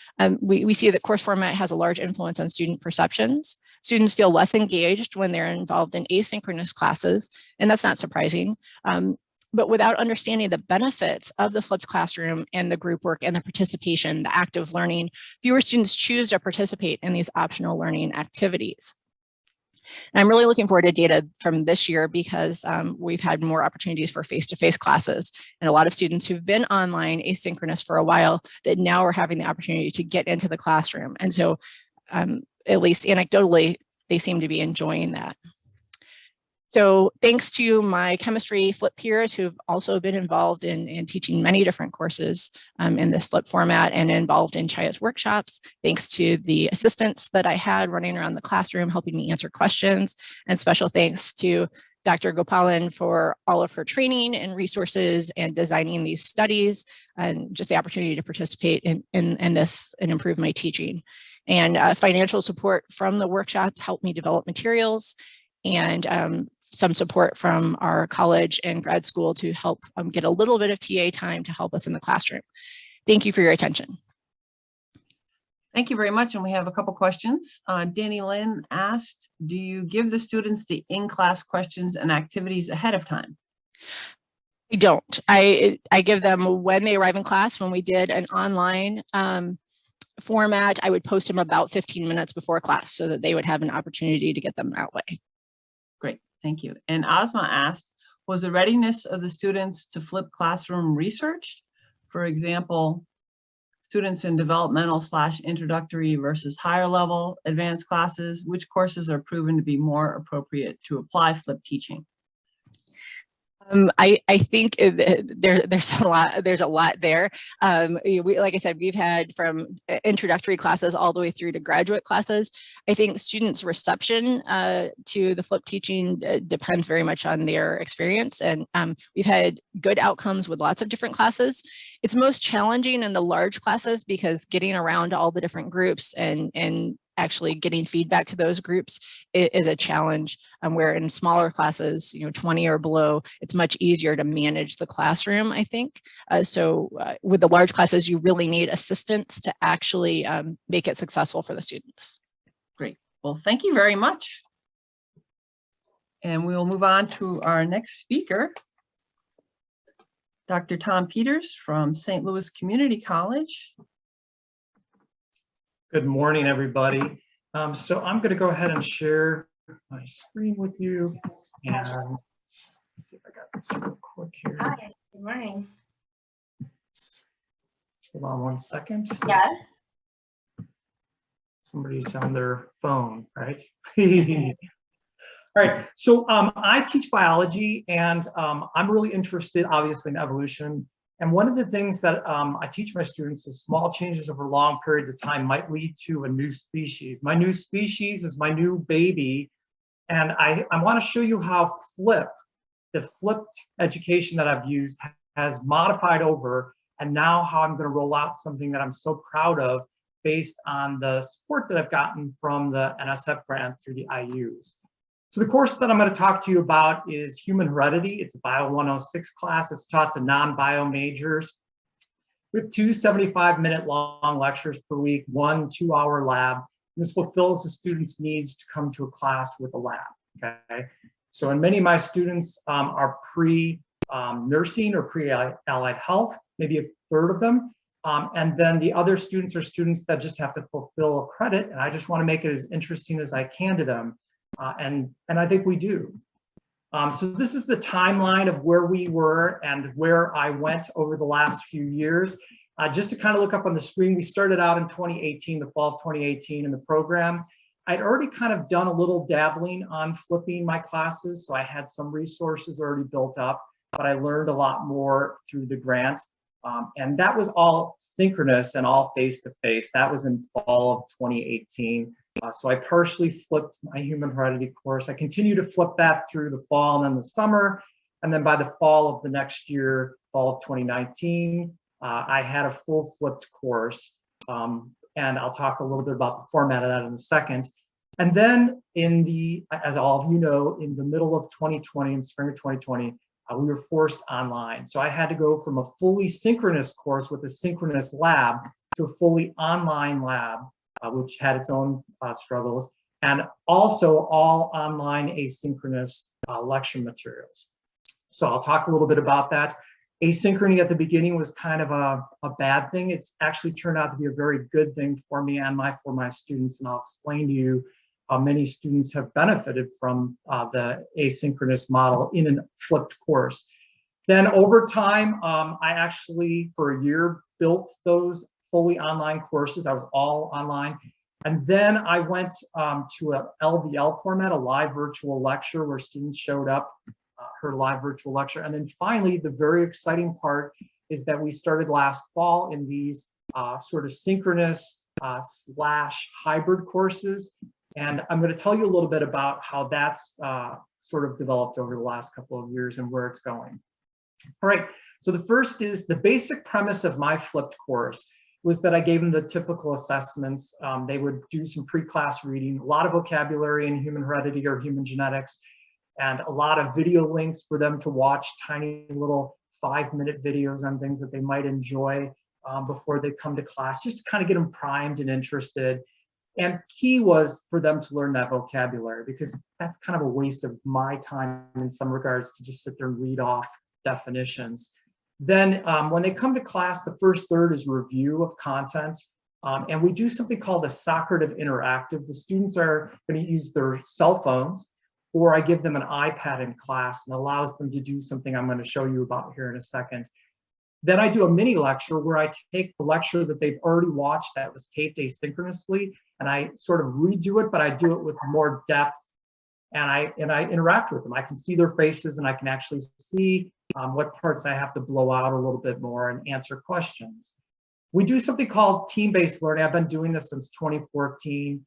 we see that course format has a large influence on student perceptions. Students feel less engaged when they're involved in asynchronous classes, and that's not surprising. But without understanding the benefits of the flipped classroom and the group work and the participation, the active learning, fewer students choose to participate in these optional learning activities. And I'm really looking forward to data from this year because we've had more opportunities for face-to-face classes, and a lot of students who've been online asynchronous for a while that now are having the opportunity to get into the classroom. And so at least anecdotally, they seem to be enjoying that. So thanks to my chemistry flip peers who've also been involved in teaching many different courses in this flip format and involved in Chaya's workshops, thanks to the assistants that I had running around the classroom helping me answer questions, and special thanks to Dr. Gopalan for all of her training and resources and designing these studies and just the opportunity to participate in this and improve my teaching. And financial support from the workshops helped me develop materials, and some support from our college and grad school to help get a little bit of TA time to help us in the classroom. Thank you for your attention. Thank you very much. And we have a couple questions. Danny Lynn asked, do you give the students the in-class questions and activities ahead of time? I don't. I give them when they arrive in class. When we did an online format, I would post them about 15 minutes before class so that they would have an opportunity to get them that way. Great, thank you. And Asma asked, was the readiness of the students to flip classroom researched? For example, students in developmental/introductory versus higher level advanced classes, which courses are proven to be more appropriate to apply flipped teaching? I think there's a lot there. Like I said, we've had from introductory classes all the way through to graduate classes. I think students' reception to the flipped teaching depends very much on their experience, and we've had good outcomes with lots of different classes. It's most challenging in the large classes because getting around all the different groups and actually getting feedback to those groups is a challenge, where in smaller classes, 20 or below, it's much easier to manage the classroom, I think. So with the large classes, you really need assistance to actually make it successful for the students. Great. Well, thank you very much. And we will move on to our next speaker, Dr. Tom Peters from St. Louis Community College. Good morning, everybody. So I'm going to go ahead and share my screen with you. And let's see if I got this real quick here. Hi, good morning. Hold on one second. Yes. Somebody's on their phone, right? All right, so I teach biology, and I'm really interested, obviously, in evolution. And one of the things that I teach my students is small changes over long periods of time might lead to a new species. My new species is my new baby. And I want to show you how the flipped education that I've used has modified over, and now how I'm going to roll out something that I'm so proud of based on the support that I've gotten from the NSF grant through the IUs. So the course that I'm going to talk to you about is Human Heredity. It's a Bio 106 class. It's taught to non-bio majors. We have 2 75-minute long lectures per week, 1 2-hour lab. This fulfills the students' needs to come to a class with a lab, okay? So, and many of my students are pre-nursing or pre-allied health, maybe a third of them. And then the other students are students that just have to fulfill a credit, and I just want to make it as interesting as I can to them. And I think we do. So this is the timeline of where we were and where I went over the last few years. Just to kind of look up on the screen, we started out in 2018, the fall of 2018 in the program. I'd already kind of done a little dabbling on flipping my classes, so I had some resources already built up, but I learned a lot more through the grant. And that was all synchronous and all face-to-face. That was in fall of 2018. So I partially flipped my Human Heredity course. I continue to flip that through the fall and then the summer. And then by the fall of the next year, fall of 2019, I had a full flipped course. And I'll talk a little bit about the format of that in a second. And then as all of you know, in the middle of 2020, in spring of 2020, we were forced online. So I had to go from a fully synchronous course with a synchronous lab to a fully online lab, which had its own struggles, and also all online asynchronous lecture materials. So I'll talk a little bit about that. Asynchrony at the beginning was kind of a bad thing. It's actually turned out to be a very good thing for me and for my students, and I'll explain to you how many students have benefited from the asynchronous model in a flipped course. Then over time, I actually, for a year, built those fully online courses. I was all online. And then I went to a LVL format, a live virtual lecture where students showed up, heard a live virtual lecture. And then finally, the very exciting part is that we started last fall in these sort of synchronous slash hybrid courses. And I'm going to tell you a little bit about how that's sort of developed over the last couple of years and where it's going. All right, so the first is the basic premise of my flipped course was that I gave them the typical assessments. They would do some pre-class reading, a lot of vocabulary in human heredity or human genetics, and a lot of video links for them to watch tiny little 5-minute videos on things that they might enjoy before they come to class, just to kind of get them primed and interested. And key was for them to learn that vocabulary, because that's kind of a waste of my time in some regards to just sit there and read off definitions. Then when they come to class, the first third is review of content. And we do something called a Socrative Interactive. The students are going to use their cell phones, or I give them an iPad in class, and allows them to do something I'm going to show you about here in a second. Then I do a mini lecture where I take the lecture that they've already watched that was taped asynchronously, and I sort of redo it, but I do it with more depth, and I interact with them. I can see their faces, and I can actually see what parts I have to blow out a little bit more and answer questions. We do something called team-based learning. I've been doing this since 2014,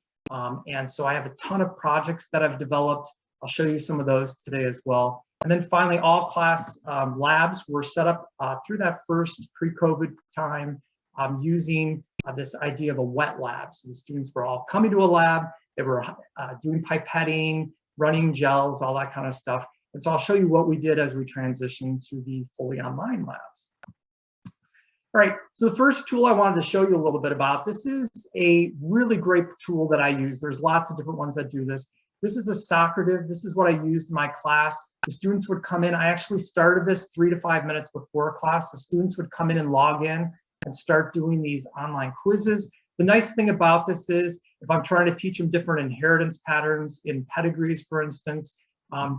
and so I have a ton of projects that I've developed. I'll show you some of those today as well. And then finally, all class labs were set up through that first pre-COVID time using this idea of a wet lab. So the students were all coming to a lab, they were doing pipetting, running gels, all that kind of stuff. And so I'll show you what we did as we transitioned to the fully online labs. All right, so the first tool I wanted to show you a little bit about, this is a really great tool that I use. There's lots of different ones that do this. This is a Socrative. This is what I used in my class. The students would come in. I actually started this 3 to 5 minutes before class. The students would come in and log in and start doing these online quizzes. The nice thing about this is if I'm trying to teach them different inheritance patterns in pedigrees, for instance,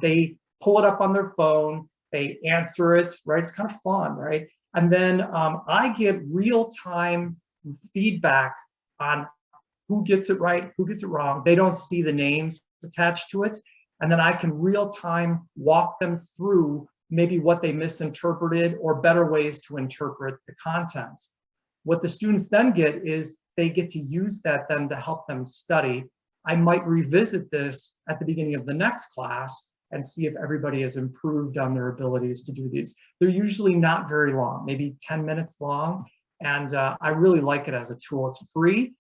they pull it up on their phone, they answer it, right? It's kind of fun, right? And then I get real-time feedback on who gets it right, who gets it wrong. They don't see the names attached to it. And then I can real-time walk them through maybe what they misinterpreted or better ways to interpret the content. What the students then get is they get to use that then to help them study. I might revisit this at the beginning of the next class and see if everybody has improved on their abilities to do these. They're usually not very long, maybe 10 minutes long. And I really like it as a tool. It's free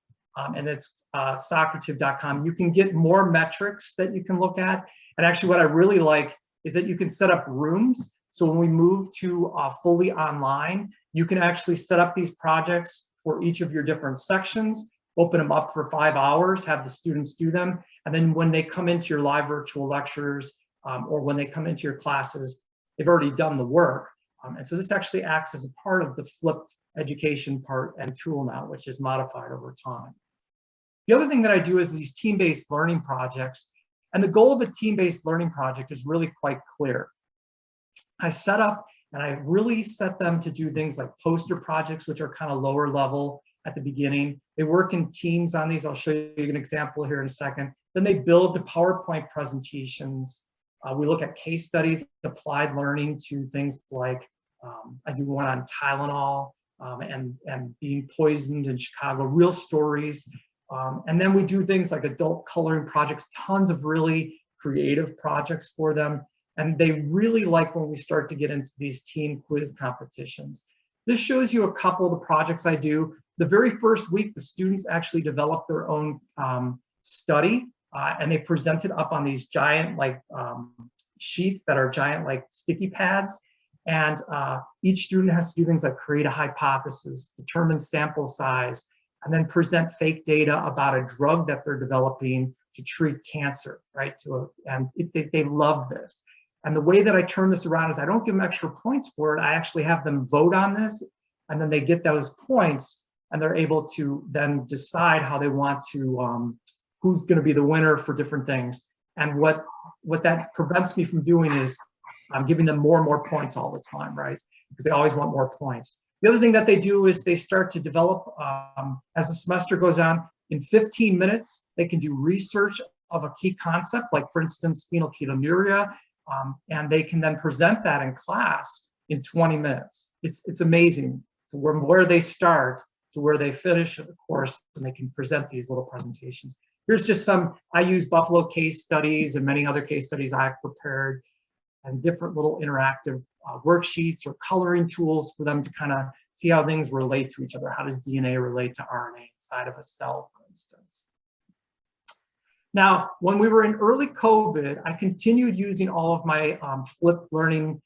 and it's Socrative.com. You can get more metrics that you can look at. And actually what I really like is that you can set up rooms. So when we move to fully online, you can actually set up these projects for each of your different sections, open them up for 5 hours, have the students do them. And then when they come into your live virtual lectures or when they come into your classes, they've already done the work. And so this actually acts as a part of the flipped education part and tool now, which is modified over time. The other thing that I do is these team-based learning projects. And the goal of a team-based learning project is really quite clear. I set up and I really set them to do things like poster projects, which are kind of lower level at the beginning. They work in teams on these. I'll show you an example here in a second. Then they build the PowerPoint presentations. We look at case studies, applied learning to things like, I do one on Tylenol and being poisoned in Chicago, real stories. And then we do things like adult coloring projects, tons of really creative projects for them. And they really like when we start to get into these team quiz competitions. This shows you a couple of the projects I do. The very first week, the students actually develop their own study and they present it up on these giant sheets that are giant like sticky pads. And each student has to do things like create a hypothesis, determine sample size, and then present fake data about a drug that they're developing to treat cancer, right? They love this. And the way that I turn this around is I don't give them extra points for it. I actually have them vote on this, and then they get those points, and they're able to then decide how they want to, who's going to be the winner for different things. And what that prevents me from doing is I'm giving them more and more points all the time, right? Because they always want more points. The other thing that they do is they start to develop, as the semester goes on, in 15 minutes, they can do research of a key concept, like for instance, phenylketonuria, and they can then present that in class in 20 minutes. It's amazing from where they start to where they finish the course, and they can present these little presentations. Here's just some, I use Buffalo case studies and many other case studies I've prepared, and different little interactive worksheets or coloring tools for them to kind of see how things relate to each other. How does DNA relate to RNA inside of a cell, for instance? Now, when we were in early COVID, I continued using all of my flipped learning,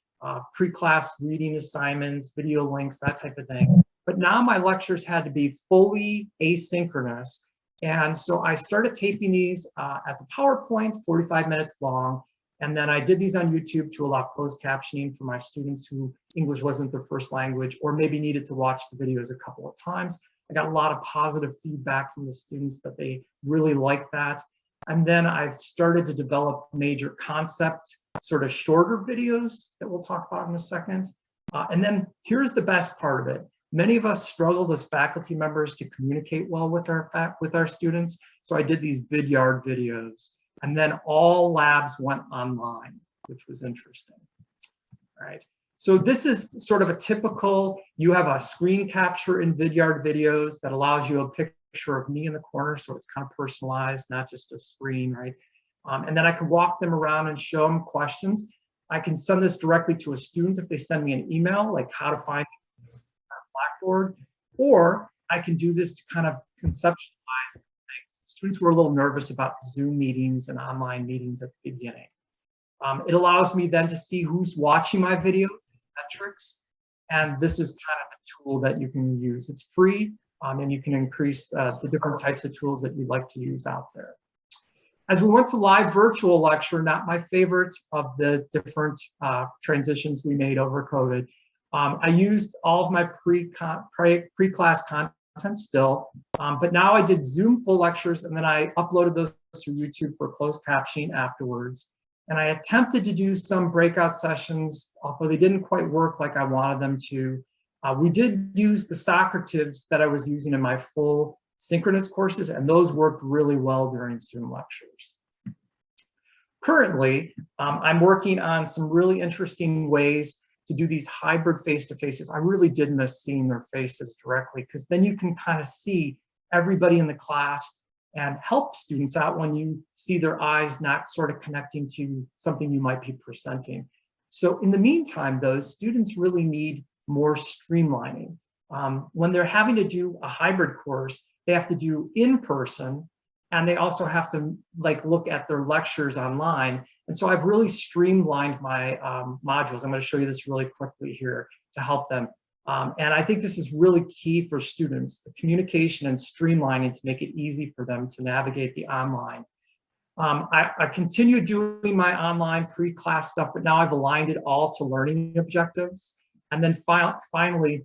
pre-class reading assignments, video links, that type of thing. But now my lectures had to be fully asynchronous. And so I started taping these as a PowerPoint, 45 minutes long. And then I did these on YouTube to allow closed captioning for my students who English wasn't their first language, or maybe needed to watch the videos a couple of times. I got a lot of positive feedback from the students that they really liked that. And then I've started to develop major concept, sort of shorter videos that we'll talk about in a second. And then here's the best part of it. Many of us struggled as faculty members to communicate well with our students. So I did these Vidyard videos. And then all labs went online, which was interesting. All right. So this is sort of a typical, you have a screen capture in Vidyard videos that allows you a picture of me in the corner. So it's kind of personalized, not just a screen, right? And then I can walk them around and show them questions. I can send this directly to a student if they send me an email, like how to find Blackboard, or I can do this to kind of conceptualize things. Students were a little nervous about Zoom meetings and online meetings at the beginning. It allows me then to see who's watching my videos, metrics, and this is kind of a tool that you can use. It's free, and you can increase the different types of tools that you'd like to use out there. As we went to live virtual lecture, not my favorite of the different transitions we made over COVID, I used all of my pre-class content still, but now I did Zoom full lectures, and then I uploaded those to YouTube for closed captioning afterwards. And I attempted to do some breakout sessions, although they didn't quite work like I wanted them to. We did use the Socratives that I was using in my full synchronous courses, and those worked really well during Zoom lectures. Currently, I'm working on some really interesting ways to do these hybrid face-to-faces. I really did miss seeing their faces directly, because then you can kind of see everybody in the class and help students out when you see their eyes not sort of connecting to something you might be presenting. So in the meantime, though, students really need more streamlining. When they're having to do a hybrid course, they have to do in person, and they also have to look at their lectures online. And so I've really streamlined my modules. I'm going to show you this really quickly here to help them. And I think this is really key for students, the communication and streamlining to make it easy for them to navigate the online. I continue doing my online pre-class stuff, but now I've aligned it all to learning objectives. And then finally,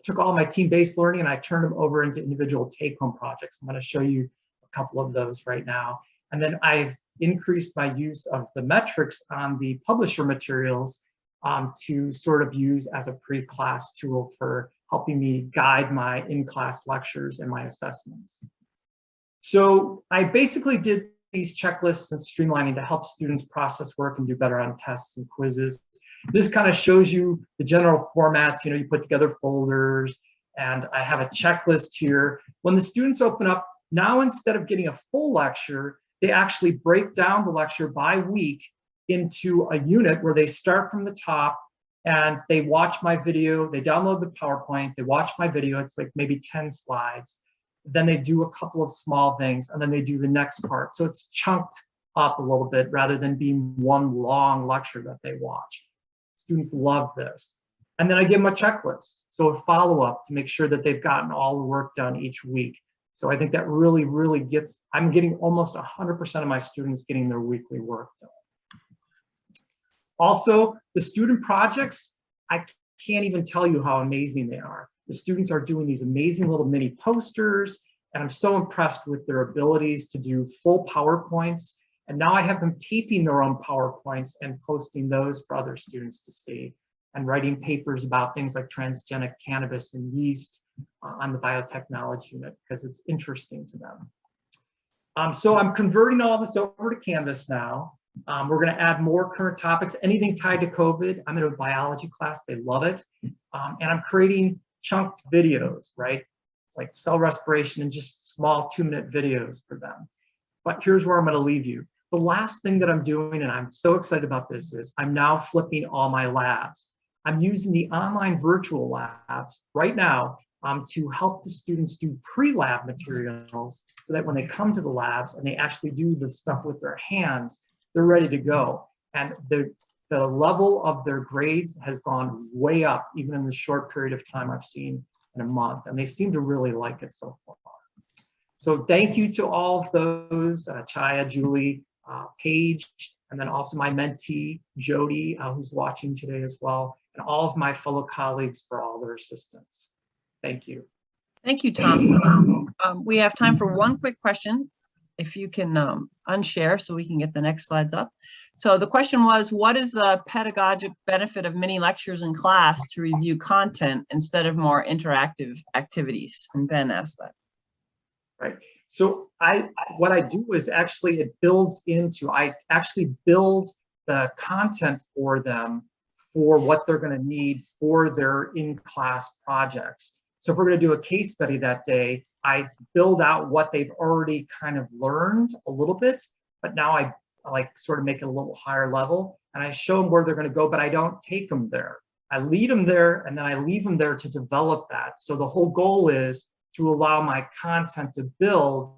took all my team-based learning and I turned them over into individual take-home projects. I'm going to show you a couple of those right now. And then I've increased my use of the metrics on the publisher materials to sort of use as a pre-class tool for helping me guide my in-class lectures and my assessments. So I basically did these checklists and streamlining to help students process work and do better on tests and quizzes. This kind of shows you the general formats. You put together folders, and I have a checklist here. When the students open up, now instead of getting a full lecture, they actually break down the lecture by week into a unit where they start from the top and they watch my video, they download the PowerPoint, they watch my video, it's like maybe 10 slides. Then they do a couple of small things and then they do the next part. So it's chunked up a little bit rather than being one long lecture that they watch. Students love this. And then I give them a checklist, so a follow-up to make sure that they've gotten all the work done each week. So I think that really, really I'm getting almost 100% of my students getting their weekly work done. Also, the student projects, I can't even tell you how amazing they are. The students are doing these amazing little mini posters, and I'm so impressed with their abilities to do full PowerPoints. And now I have them taping their own PowerPoints and posting those for other students to see, and writing papers about things like transgenic cannabis and yeast on the biotechnology unit because it's interesting to them. So I'm converting all this over to Canvas now. We're going to add more current topics, anything tied to COVID. I'm in a biology class, they love it. And I'm creating chunked videos, right? Like cell respiration and just small 2-minute videos for them. But here's where I'm going to leave you. The last thing that I'm doing, and I'm so excited about this, is I'm now flipping all my labs. I'm using the online virtual labs right now to help the students do pre-lab materials so that when they come to the labs and they actually do the stuff with their hands, they're ready to go. And the level of their grades has gone way up, even in the short period of time I've seen in a month. And they seem to really like it so far. So thank you to all of those, Chaya, Julie, Paige, and then also my mentee, Jody, who's watching today as well, and all of my fellow colleagues for all their assistance. Thank you. Thank you, Tom. We have time for one quick question. If you can unshare so we can get the next slides up. So the question was, what is the pedagogic benefit of mini lectures in class to review content instead of more interactive activities? And Ben asked that. Right. So what I do is actually it builds into, I actually build the content for them for what they're going to need for their in-class projects. So if we're going to do a case study that day, I build out what they've already kind of learned a little bit, but now I like sort of make it a little higher level and I show them where they're going to go, but I don't take them there. I lead them there and then I leave them there to develop that. So the whole goal is to allow my content to build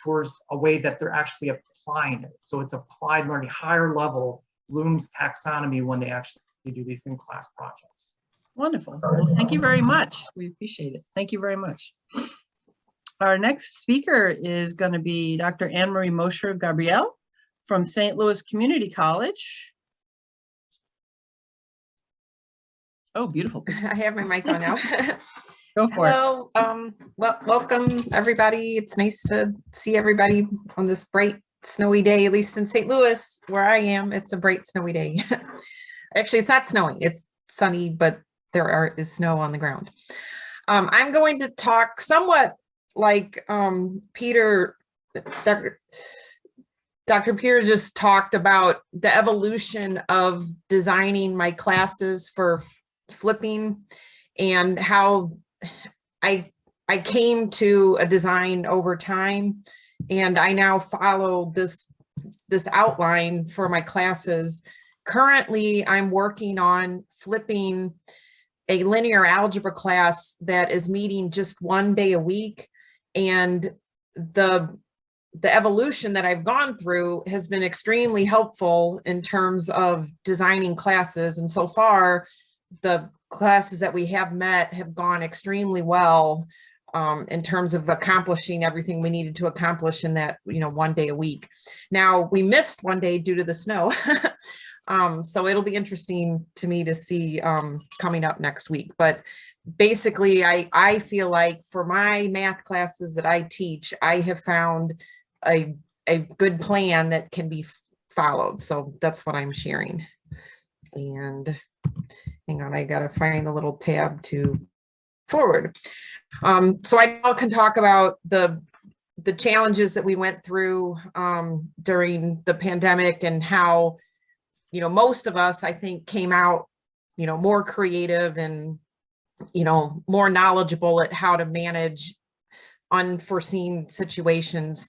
towards a way that they're actually applying it. So it's applied learning, higher level Bloom's taxonomy when they actually do these in-class projects. Wonderful. Well, thank you very much. We appreciate it. Thank you very much. Our next speaker is going to be Dr. Anne-Marie Mosher Gabrielle from St. Louis Community College. Oh, beautiful picture. I have my mic on now. Go for it. Hello, well, welcome everybody. It's nice to see everybody on this bright snowy day, at least in St. Louis, where I am. It's a bright snowy day. Actually, it's not snowing, it's sunny, but there is snow on the ground. I'm going to talk somewhat like Dr. Peter just talked about the evolution of designing my classes for flipping and how I came to a design over time, and I now follow this outline for my classes. Currently, I'm working on flipping a linear algebra class that is meeting just 1 day a week, and the evolution that I've gone through has been extremely helpful in terms of designing classes, and so far the classes that we have met have gone extremely well in terms of accomplishing everything we needed to accomplish in that 1 day a week. Now, we missed 1 day due to the snow. So it'll be interesting to me to see coming up next week. But basically, I feel like for my math classes that I teach, I have found a good plan that can be followed. So that's what I'm sharing. And hang on, I gotta find the little tab to forward. So I now can talk about the challenges that we went through during the pandemic, and how most of us, I think, came out more creative and more knowledgeable at how to manage unforeseen situations.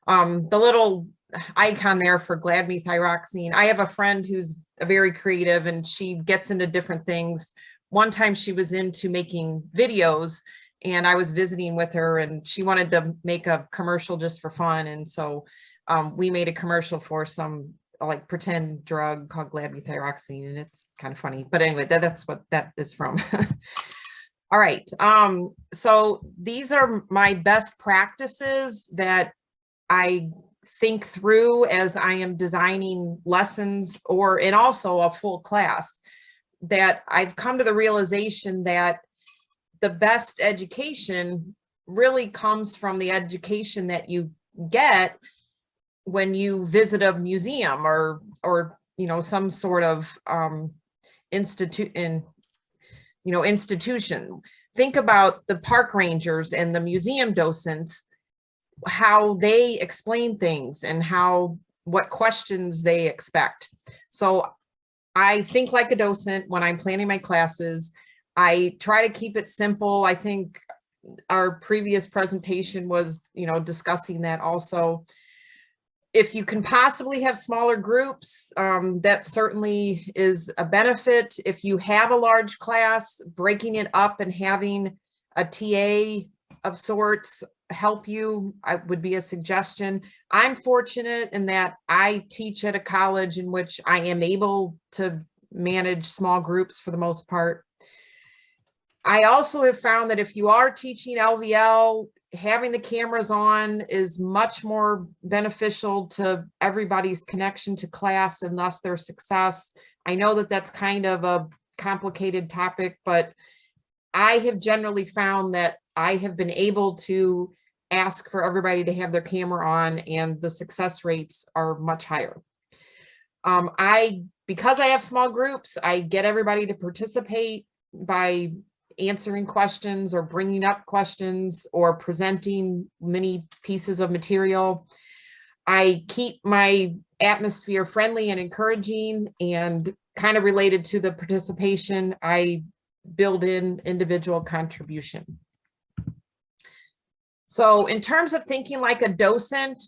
The little icon there for gladmethyroxine, I have a friend who's very creative and she gets into different things. One time she was into making videos and I was visiting with her and she wanted to make a commercial just for fun, and so we made a commercial for some like pretend drug called gladmethyroxine, and it's kind of funny, but anyway, that's what that is from. All right, so these are my best practices that I think through as I am designing lessons and also a full class, that I've come to the realization that the best education really comes from the education that you get when you visit a museum or some sort of institution. Think about the park rangers and the museum docents, how they explain things and what questions they expect. So I think like a docent when I'm planning my classes. I try to keep it simple. I think our previous presentation was, discussing that also. If you can possibly have smaller groups, that certainly is a benefit. If you have a large class, breaking it up and having a TA of sorts help you would be a suggestion. I'm fortunate in that I teach at a college in which I am able to manage small groups for the most part. I also have found that if you are teaching LVL, having the cameras on is much more beneficial to everybody's connection to class and thus their success. I know that that's kind of a complicated topic, but I have generally found that I have been able to ask for everybody to have their camera on and the success rates are much higher. Because I have small groups, I get everybody to participate by answering questions or bringing up questions or presenting many pieces of material. I keep my atmosphere friendly and encouraging, and kind of related to the participation, I build in individual contribution. So in terms of thinking like a docent,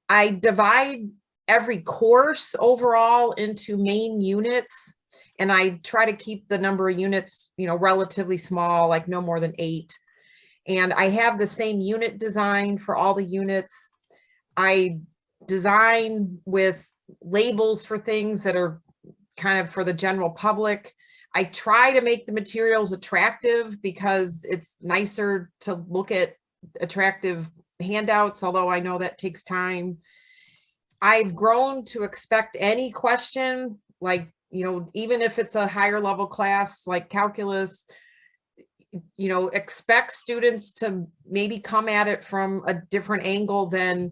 I divide every course overall into main units. And I try to keep the number of units, relatively small, like no more than 8. And I have the same unit design for all the units. I design with labels for things that are kind of for the general public. I try to make the materials attractive because it's nicer to look at attractive handouts, although I know that takes time. I've grown to expect any question, like, you know, even if it's a higher level class like calculus, you know, expect students to maybe come at it from a different angle than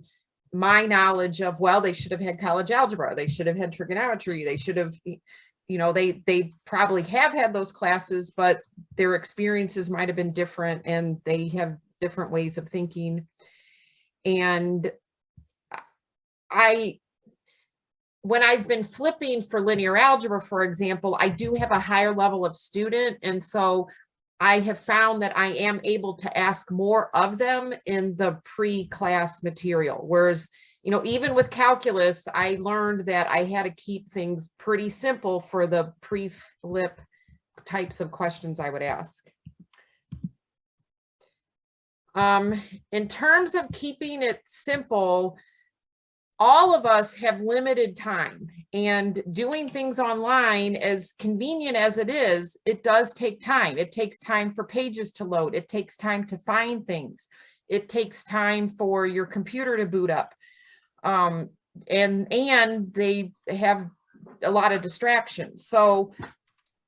my knowledge of, well, they should have had college algebra, they should have had trigonometry, they should have, you know, they probably have had those classes, but their experiences might have been different and they have different ways of thinking. And when I've been flipping for linear algebra, for example, I do have a higher level of student. And so I have found that I am able to ask more of them in the pre-class material. Whereas, you know, even with calculus, I learned that I had to keep things pretty simple for the pre-flip types of questions I would ask. In terms of keeping it simple, all of us have limited time, and doing things online, as convenient as it is, it does take time. It takes time for pages to load. It takes time to find things. It takes time for your computer to boot up. And they have a lot of distractions. So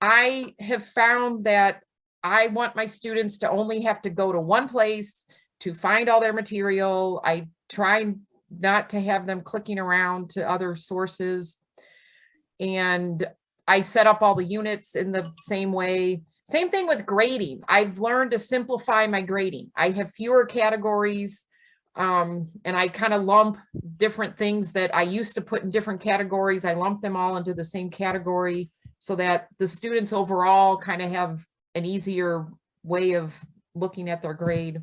I have found that I want my students to only have to go to one place to find all their material. I try not to have them clicking around to other sources. And I set up all the units in the same way. Same thing with grading. I've learned to simplify my grading. I have fewer categories, and I kind of lump different things that I used to put in different categories. I lump them all into the same category so that the students overall kind of have an easier way of looking at their grade.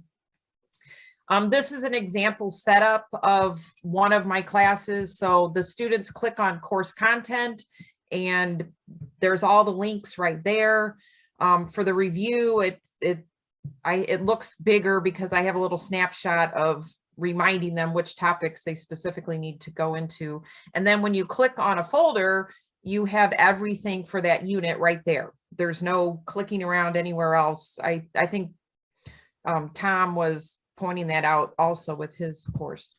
This is an example setup of one of my classes. So the students click on course content and there's all the links right there. For the review, it looks bigger because I have a little snapshot of reminding them which topics they specifically need to go into. And then when you click on a folder, you have everything for that unit right there. There's no clicking around anywhere else. I think Tom was pointing that out also with his course.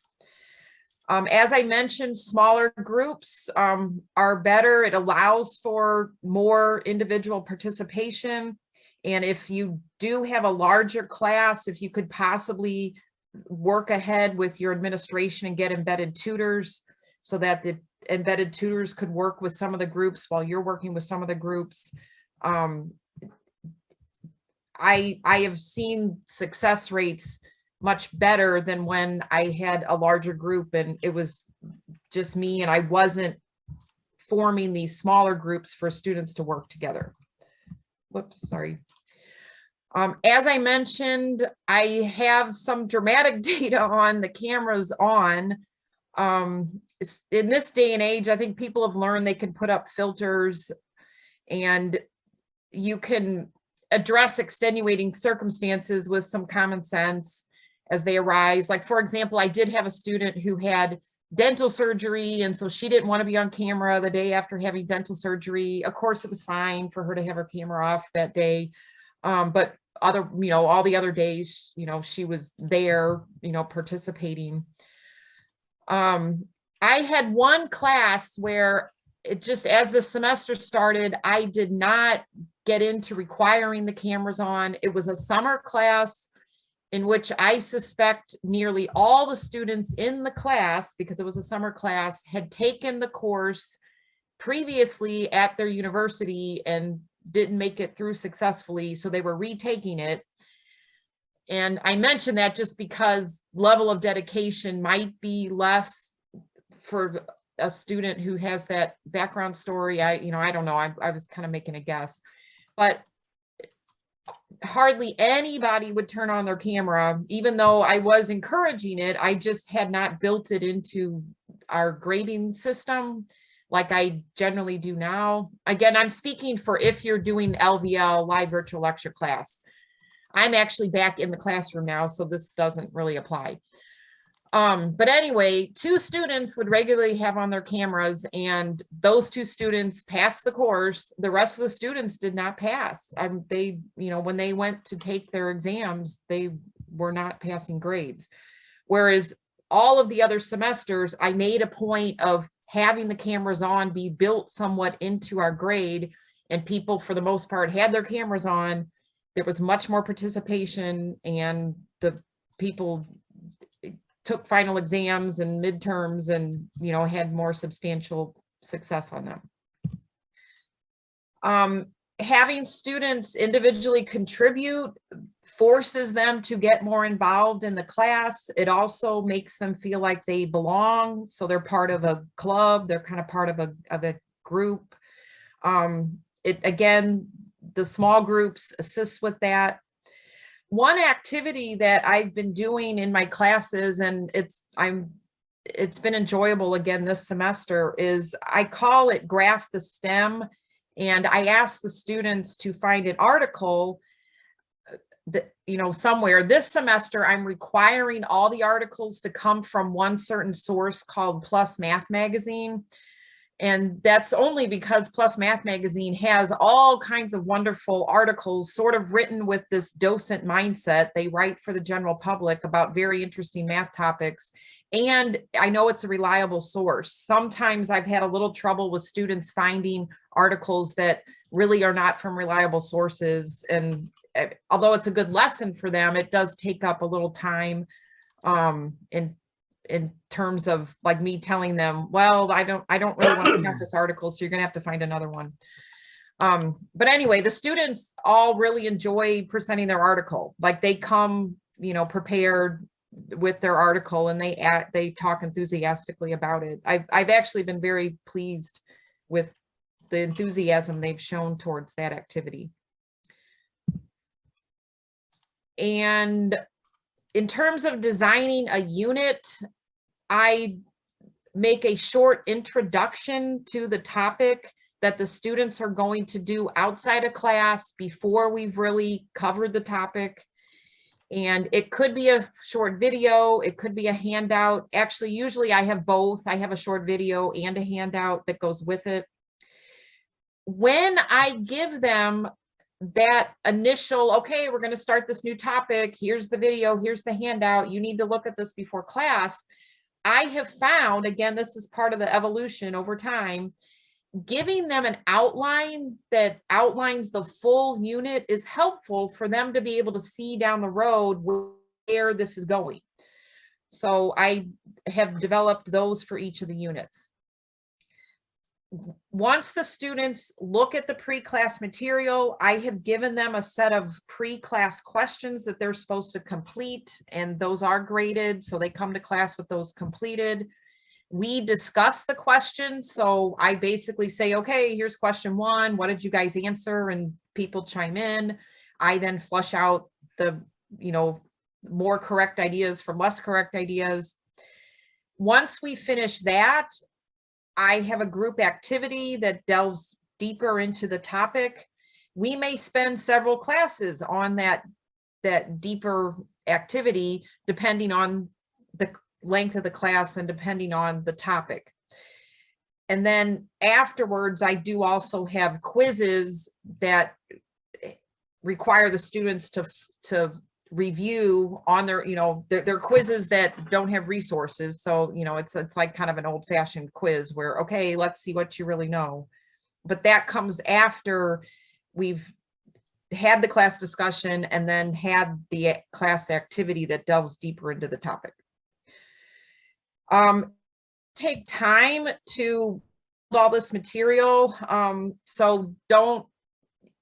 As I mentioned, smaller groups are better. It allows for more individual participation. And if you do have a larger class, if you could possibly work ahead with your administration and get embedded tutors so that the embedded tutors could work with some of the groups while you're working with some of the groups. I have seen success rates much better than when I had a larger group and it was just me and I wasn't forming these smaller groups for students to work together. Whoops, sorry. As I mentioned, I have some dramatic data on the cameras on. In this day and age, I think people have learned they can put up filters and you can address extenuating circumstances with some common sense as they arise. Like, for example, I did have a student who had dental surgery, and so she didn't want to be on camera the day after having dental surgery. Of course, it was fine for her to have her camera off that day. But other, all the other days, she was there, participating. I had one class where it just, as the semester started, I did not get into requiring the cameras on. It was a summer class in which I suspect nearly all the students in the class, because it was a summer class, had taken the course previously at their university and didn't make it through successfully, so they were retaking it. And I mentioned that just because level of dedication might be less for a student who has that background story. I don't know. I was kind of making a guess, but hardly anybody would turn on their camera, even though I was encouraging it. I just had not built it into our grading system like I generally do now. Again, I'm speaking for if you're doing LVL, live virtual lecture class. I'm actually back in the classroom now, so this doesn't really apply. But anyway, 2 students would regularly have on their cameras, and those 2 students passed the course. The rest of the students did not pass. They, you know, when they went to take their exams, they were not passing grades. Whereas all of the other semesters, I made a point of having the cameras on be built somewhat into our grade, and people, for the most part, had their cameras on. There was much more participation, and the people took final exams and midterms and, you know, had more substantial success on them. Having students individually contribute forces them to get more involved in the class. It also makes them feel like they belong. So they're part of a club. They're kind of part of a group. Again, the small groups assist with that. One activity that I've been doing in my classes, and it's been enjoyable again this semester, is I call it Graph the STEM. And I ask the students to find an article that, you know, somewhere. This semester, I'm requiring all the articles to come from one certain source called Plus Math Magazine. And that's only because Plus Math Magazine has all kinds of wonderful articles sort of written with this docent mindset. They write for the general public about very interesting math topics. And I know it's a reliable source. Sometimes I've had a little trouble with students finding articles that really are not from reliable sources. And although it's a good lesson for them, it does take up a little time in terms of like me telling them, well, I don't really want to count this article, so you're going to have to find another one. But anyway, the students all really enjoy presenting their article. Like they come, you know, prepared with their article, and they talk enthusiastically about it. I've actually been very pleased with the enthusiasm they've shown towards that activity. And in terms of designing a unit, I make a short introduction to the topic that the students are going to do outside of class before we've really covered the topic. And it could be a short video, it could be a handout. Actually, usually I have both. I have a short video and a handout that goes with it. When I give them that initial, okay, we're going to start this new topic, here's the video, here's the handout, you need to look at this before class, I have found, again, this is part of the evolution over time, giving them an outline that outlines the full unit is helpful for them to be able to see down the road where this is going. So I have developed those for each of the units. Once the students look at the pre-class material, I have given them a set of pre-class questions that they're supposed to complete, and those are graded, so they come to class with those completed. We discuss the questions, so I basically say, okay, here's question 1, what did you guys answer? And people chime in. I then flush out the, you know, more correct ideas from less correct ideas. Once we finish that, I have a group activity that delves deeper into the topic. We may spend several classes on that deeper activity, depending on the length of the class and depending on the topic. And then afterwards, I do also have quizzes that require the students to review on their, you know, they're quizzes that don't have resources. So, you know, it's like kind of an old-fashioned quiz where, okay, let's see what you really know. But that comes after we've had the class discussion and then had the class activity that delves deeper into the topic. Take time to build all this material. So don't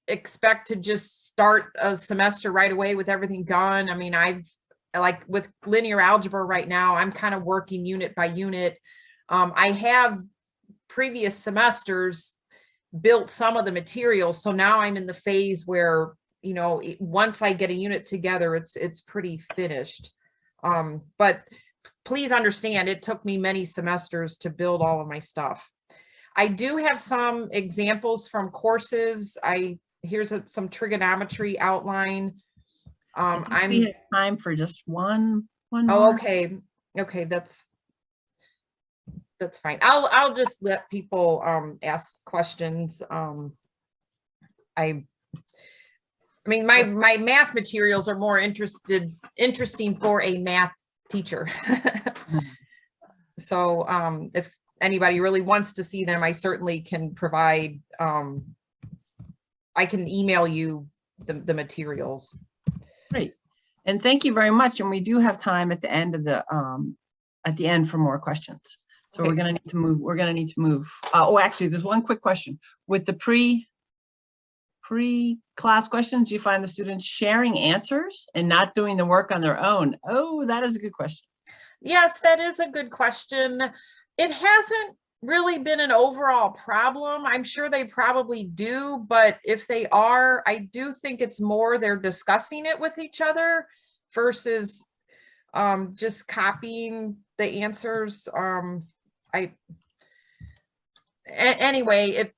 expect to just start a semester right away with everything done. I mean, like with linear algebra right now, I'm kind of working unit by unit. I have previous semesters built some of the material. So now I'm in the phase where, you know, once I get a unit together, it's pretty finished. But please understand, it took me many semesters to build all of my stuff. I do have some examples from courses. Here's some trigonometry outline. I think I'm, we have time for just one oh, more. okay. Okay, that's fine. I'll just let people ask questions. I mean, my math materials are more interesting for a math teacher. So if anybody really wants to see them, I certainly can provide, I can email you the materials. Great. And thank you very much. And we do have time at the end of the for more questions. So Okay. we're going to need to move. Oh, actually, there's one quick question. With the pre-class questions, do you find the students sharing answers and not doing the work on their own? Oh, that is a good question. Yes, that is a good question. It hasn't really been an overall problem. I'm sure they probably do, but if they are, I do think it's more they're discussing it with each other versus just copying the answers. Anyway, if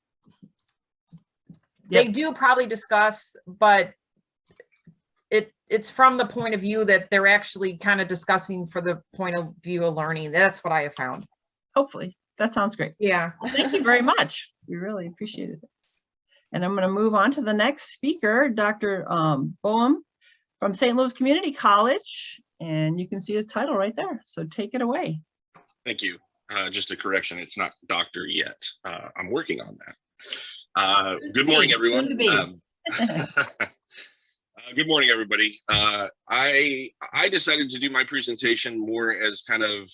they do probably discuss, but it's from the point of view that they're actually kind of discussing for the point of view of learning. That's what I have found. Hopefully. That sounds great. Yeah. Well, thank you very much. We really appreciate it. And I'm going to move on to the next speaker, Dr. Boehm from St. Louis Community College. And you can see his title right there. So take it away. Thank you. Just a correction, it's not doctor yet. I'm working on that. Good morning, everyone. Good morning, everybody. I decided to do my presentation more as kind of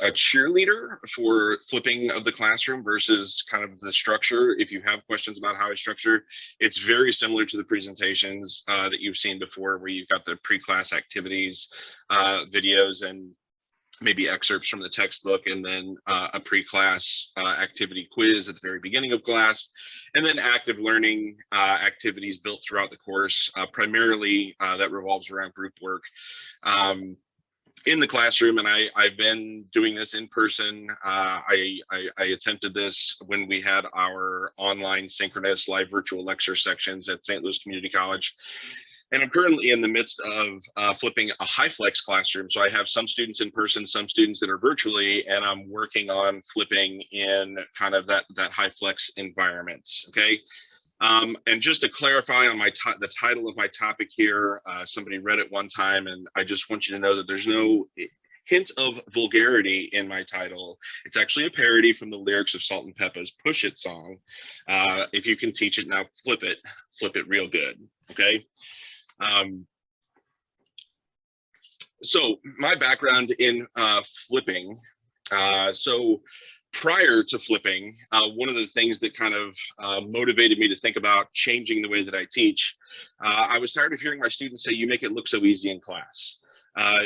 a cheerleader for flipping of the classroom versus kind of the structure. If you have questions about how I structure, it's very similar to the presentations that you've seen before, where you've got the pre-class activities, videos, and maybe excerpts from the textbook, and then a pre-class activity quiz at the very beginning of class, and then active learning activities built throughout the course, primarily that revolves around group work in the classroom. And I've been doing this in person. I attempted this when we had our online synchronous live virtual lecture sections at St. Louis Community College. And I'm currently in the midst of flipping a high flex classroom. So I have some students in person, some students that are virtually, and I'm working on flipping in kind of that high flex environment. Okay. And just to clarify on the title of my topic here, somebody read it one time, and I just want you to know that there's no hint of vulgarity in my title. It's actually a parody from the lyrics of Salt and Peppa's Push It song. If you can teach it, now flip it real good. Okay. So my background in flipping, so prior to flipping, one of the things that kind of motivated me to think about changing the way that I teach, I was tired of hearing my students say, "You make it look so easy in class."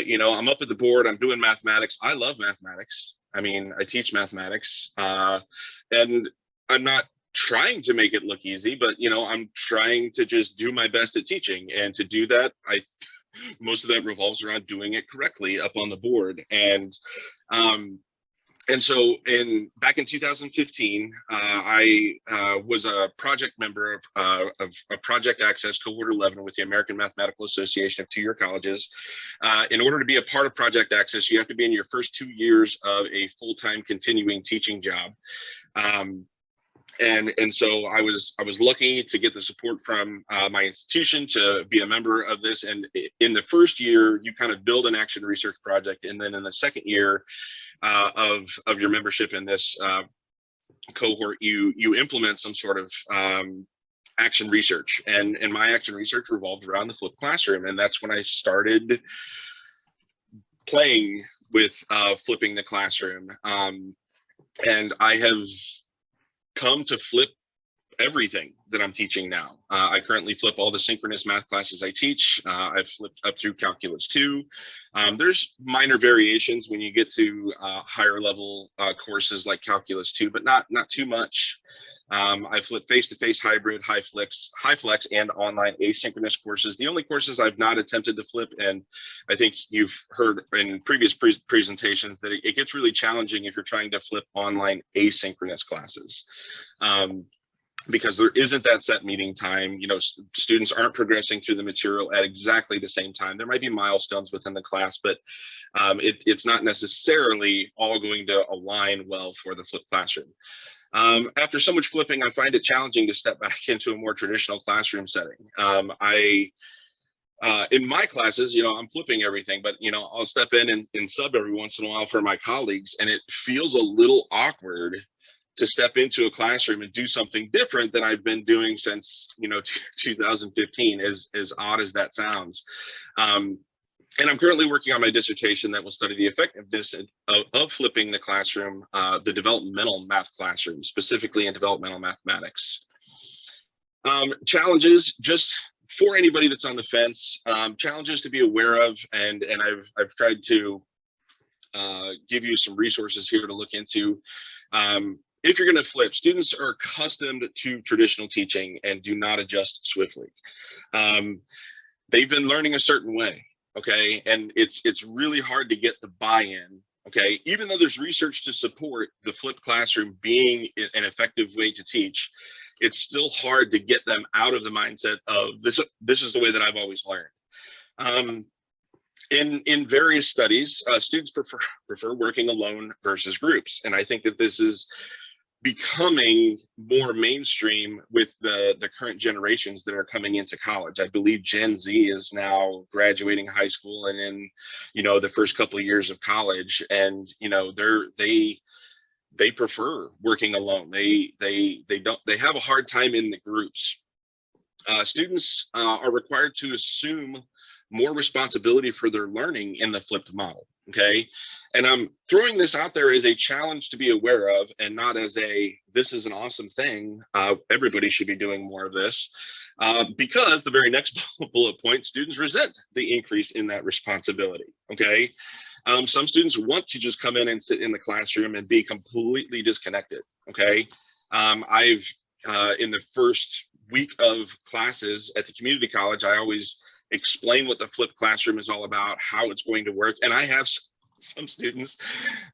You know, I'm up at the board, I'm doing mathematics. I love mathematics. I mean, I teach mathematics, and I'm not trying to make it look easy, but you know, I'm trying to just do my best at teaching, and to do that, most of that revolves around doing it correctly up on the board. And so back in 2015, I was a project member of a Project Access Cohort 11 with the American Mathematical Association of two-year colleges. In order to be a part of Project Access, you have to be in your first 2 years of a full-time continuing teaching job. And so I was lucky to get the support from my institution to be a member of this. And in the first year, you kind of build an action research project, and then in the second year of your membership in this cohort, you implement some sort of action research. And my action research revolved around the flipped classroom, and that's when I started playing with flipping the classroom. And I have come to flip everything that I'm teaching now. I currently flip all the synchronous math classes I teach. I've flipped up through Calculus 2. There's minor variations when you get to higher level courses like Calculus 2, but not too much. I flip face-to-face, hybrid, high flex, and online asynchronous courses. The only courses I've not attempted to flip, and I think you've heard in previous presentations that it gets really challenging if you're trying to flip online asynchronous classes. because there isn't that set meeting time. You know, students aren't progressing through the material at exactly the same time. There might be milestones within the class, but it's not necessarily all going to align well for the flipped classroom. After so much flipping, I find it challenging to step back into a more traditional classroom setting. In my classes, you know, I'm flipping everything, but, you know, I'll step in and sub every once in a while for my colleagues, and it feels a little awkward to step into a classroom and do something different than I've been doing since, you know, 2015, as odd as that sounds. And I'm currently working on my dissertation that will study the effectiveness of flipping the classroom, the developmental math classroom, specifically in developmental mathematics. Challenges, just for anybody that's on the fence, challenges to be aware of, and I've tried to give you some resources here to look into. If you're going to flip, students are accustomed to traditional teaching and do not adjust swiftly. They've been learning a certain way, okay, and it's really hard to get the buy-in, okay, even though there's research to support the flipped classroom being an effective way to teach. It's still hard to get them out of the mindset of this is the way that I've always learned. In various studies, students prefer working alone versus groups, and I think that this is becoming more mainstream with the current generations that are coming into college. I believe Gen Z is now graduating high school and in, you know, the first couple of years of college, and you know they prefer working alone. They have a hard time in the groups. Students are required to assume more responsibility for their learning in the flipped model, okay? And I'm throwing this out there as a challenge to be aware of, and not as a, this is an awesome thing, everybody should be doing more of this, because the very next bullet point, students resent the increase in that responsibility, okay? Some students want to just come in and sit in the classroom and be completely disconnected, okay? I've, in the first week of classes at the community college, I always explain what the flipped classroom is all about, how it's going to work. And I have some students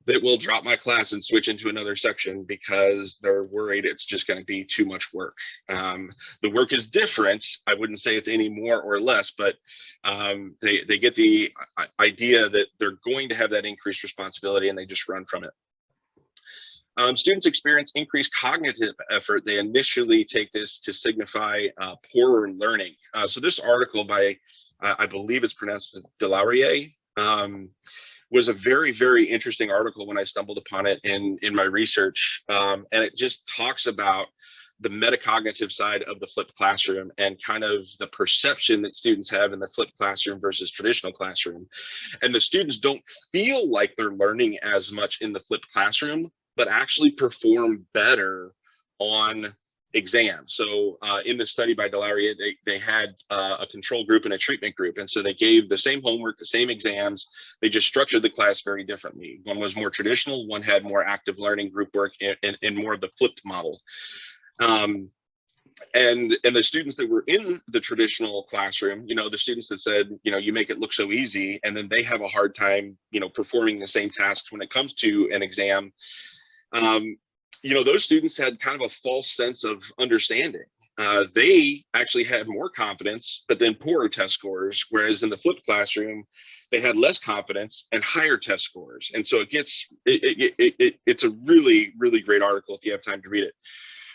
that will drop my class and switch into another section because they're worried it's just going to be too much work. The work is different. I wouldn't say it's any more or less, but they get the idea that they're going to have that increased responsibility and they just run from it. Students experience increased cognitive effort. They initially take this to signify poorer learning. So this article by, I believe it's pronounced Delaurier, was a very, very interesting article when I stumbled upon it in my research. And it just talks about the metacognitive side of the flipped classroom and kind of the perception that students have in the flipped classroom versus traditional classroom. And the students don't feel like they're learning as much in the flipped classroom, but actually perform better on exams. So in the study by Delaurier, they had a control group and a treatment group. And so they gave the same homework, the same exams. They just structured the class very differently. One was more traditional, one had more active learning group work in more of the flipped model. And the students that were in the traditional classroom, you know, the students that said, you know, you make it look so easy, and then they have a hard time, you know, performing the same tasks when it comes to an exam. You know, those students had kind of a false sense of understanding. They actually had more confidence, but then poorer test scores, whereas in the flipped classroom, they had less confidence and higher test scores. And so it's a really, really great article if you have time to read it.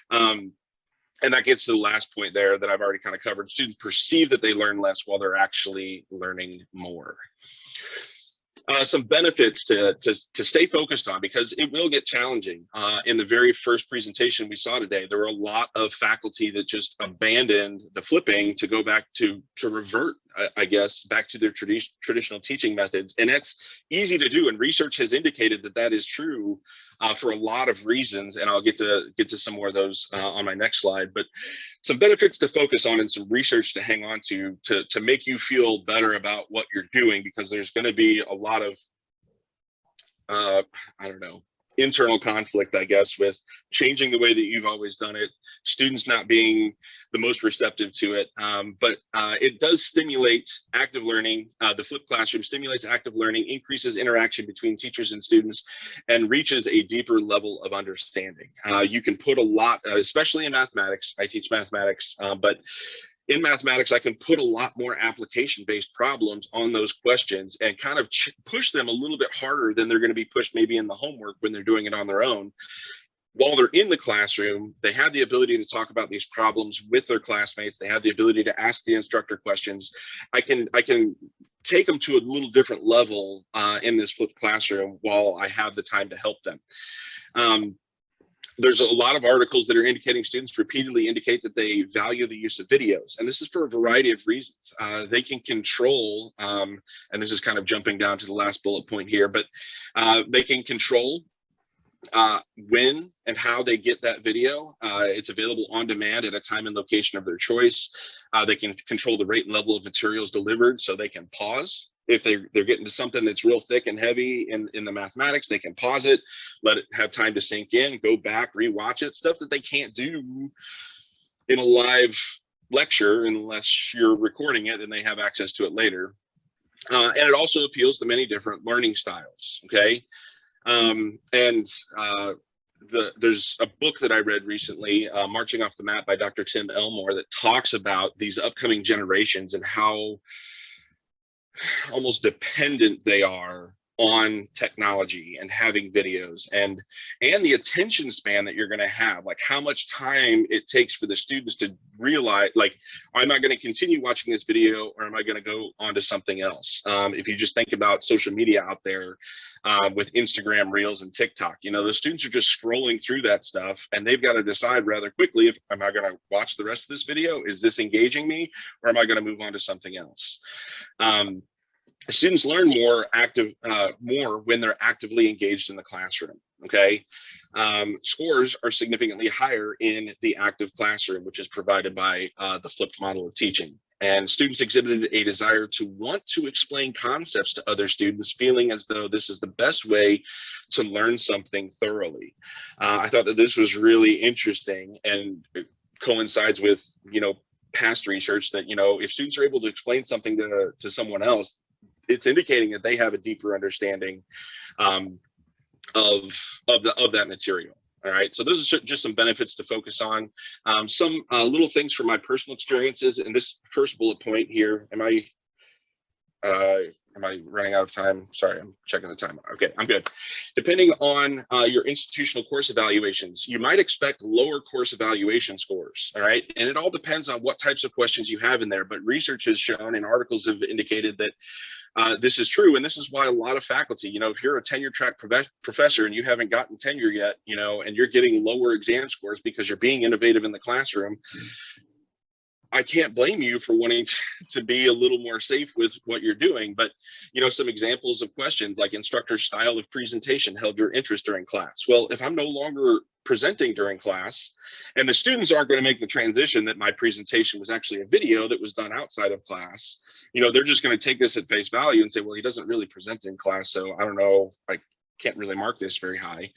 And that gets to the last point there that I've already kind of covered. Students perceive that they learn less while they're actually learning more. Some benefits to stay focused on, because it will get challenging. In the very first presentation we saw today, there were a lot of faculty that just abandoned the flipping to go back to revert, I guess, back to their traditional teaching methods. And that's easy to do. And research has indicated that that is true for a lot of reasons. And I'll get to some more of those on my next slide. But some benefits to focus on and some research to hang on to make you feel better about what you're doing, because there's going to be a lot of, I don't know, internal conflict, I guess, with changing the way that you've always done it, students not being the most receptive to it. But it does stimulate active learning. The flipped classroom stimulates active learning, increases interaction between teachers and students, and reaches a deeper level of understanding. You can put a lot, especially in mathematics. I teach mathematics, but in mathematics, I can put a lot more application-based problems on those questions and kind of push them a little bit harder than they're going to be pushed maybe in the homework when they're doing it on their own. While they're in the classroom, they have the ability to talk about these problems with their classmates. They have the ability to ask the instructor questions. I can take them to a little different level in this flipped classroom while I have the time to help them. There's a lot of articles that are indicating students repeatedly indicate that they value the use of videos. And this is for a variety of reasons. They can control, and this is kind of jumping down to the last bullet point here, but they can control when and how they get that video. It's available on demand at a time and location of their choice. They can control the rate and level of materials delivered, so they can pause. If they're getting to something that's real thick and heavy in the mathematics, they can pause it, let it have time to sink in, go back, rewatch it, stuff that they can't do in a live lecture unless you're recording it and they have access to it later. And it also appeals to many different learning styles, okay? There's a book that I read recently, Marching Off the Map by Dr. Tim Elmore, that talks about these upcoming generations and how almost dependent they are on technology and having videos, and the attention span that you're going to have, like how much time it takes for the students to realize, like, am I going to continue watching this video or am I going to go on to something else? If you just think about social media out there with Instagram Reels and TikTok, you know, the students are just scrolling through that stuff and they've got to decide rather quickly, if am I going to watch the rest of this video? Is this engaging me, or am I going to move on to something else? Students learn more when they're actively engaged in the classroom, okay? Scores are significantly higher in the active classroom, which is provided by the flipped model of teaching. And students exhibited a desire to want to explain concepts to other students, feeling as though this is the best way to learn something thoroughly. I thought that this was really interesting, and it coincides with, you know, past research that, you know, if students are able to explain something to someone else, it's indicating that they have a deeper understanding of that material. All right, so those are just some benefits to focus on. Some little things from my personal experiences in this first bullet point here. Am I running out of time? Sorry, I'm checking the time. Okay, I'm good. Depending on your institutional course evaluations, you might expect lower course evaluation scores, all right? And it all depends on what types of questions you have in there, but research has shown and articles have indicated that this is true, and this is why a lot of faculty, you know, if you're a tenure track professor and you haven't gotten tenure yet, you know, and you're getting lower exam scores because you're being innovative in the classroom, I can't blame you for wanting to be a little more safe with what you're doing. But, you know, some examples of questions like instructor's style of presentation held your interest during class. Well, if I'm no longer presenting during class and the students aren't going to make the transition that my presentation was actually a video that was done outside of class, you know, they're just going to take this at face value and say, well, he doesn't really present in class, so I don't know, I can't really mark this very high.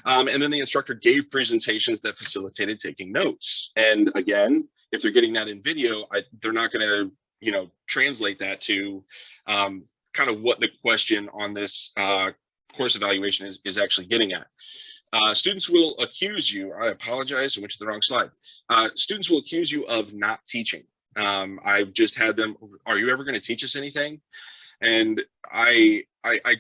And then the instructor gave presentations that facilitated taking notes. And again, if they're getting that in video, they're not going to, you know, translate that to kind of what the question on this course evaluation is actually getting at. Students will accuse you, I apologize, I went to the wrong slide. Students will accuse you of not teaching. I've just had them, are you ever going to teach us anything? And I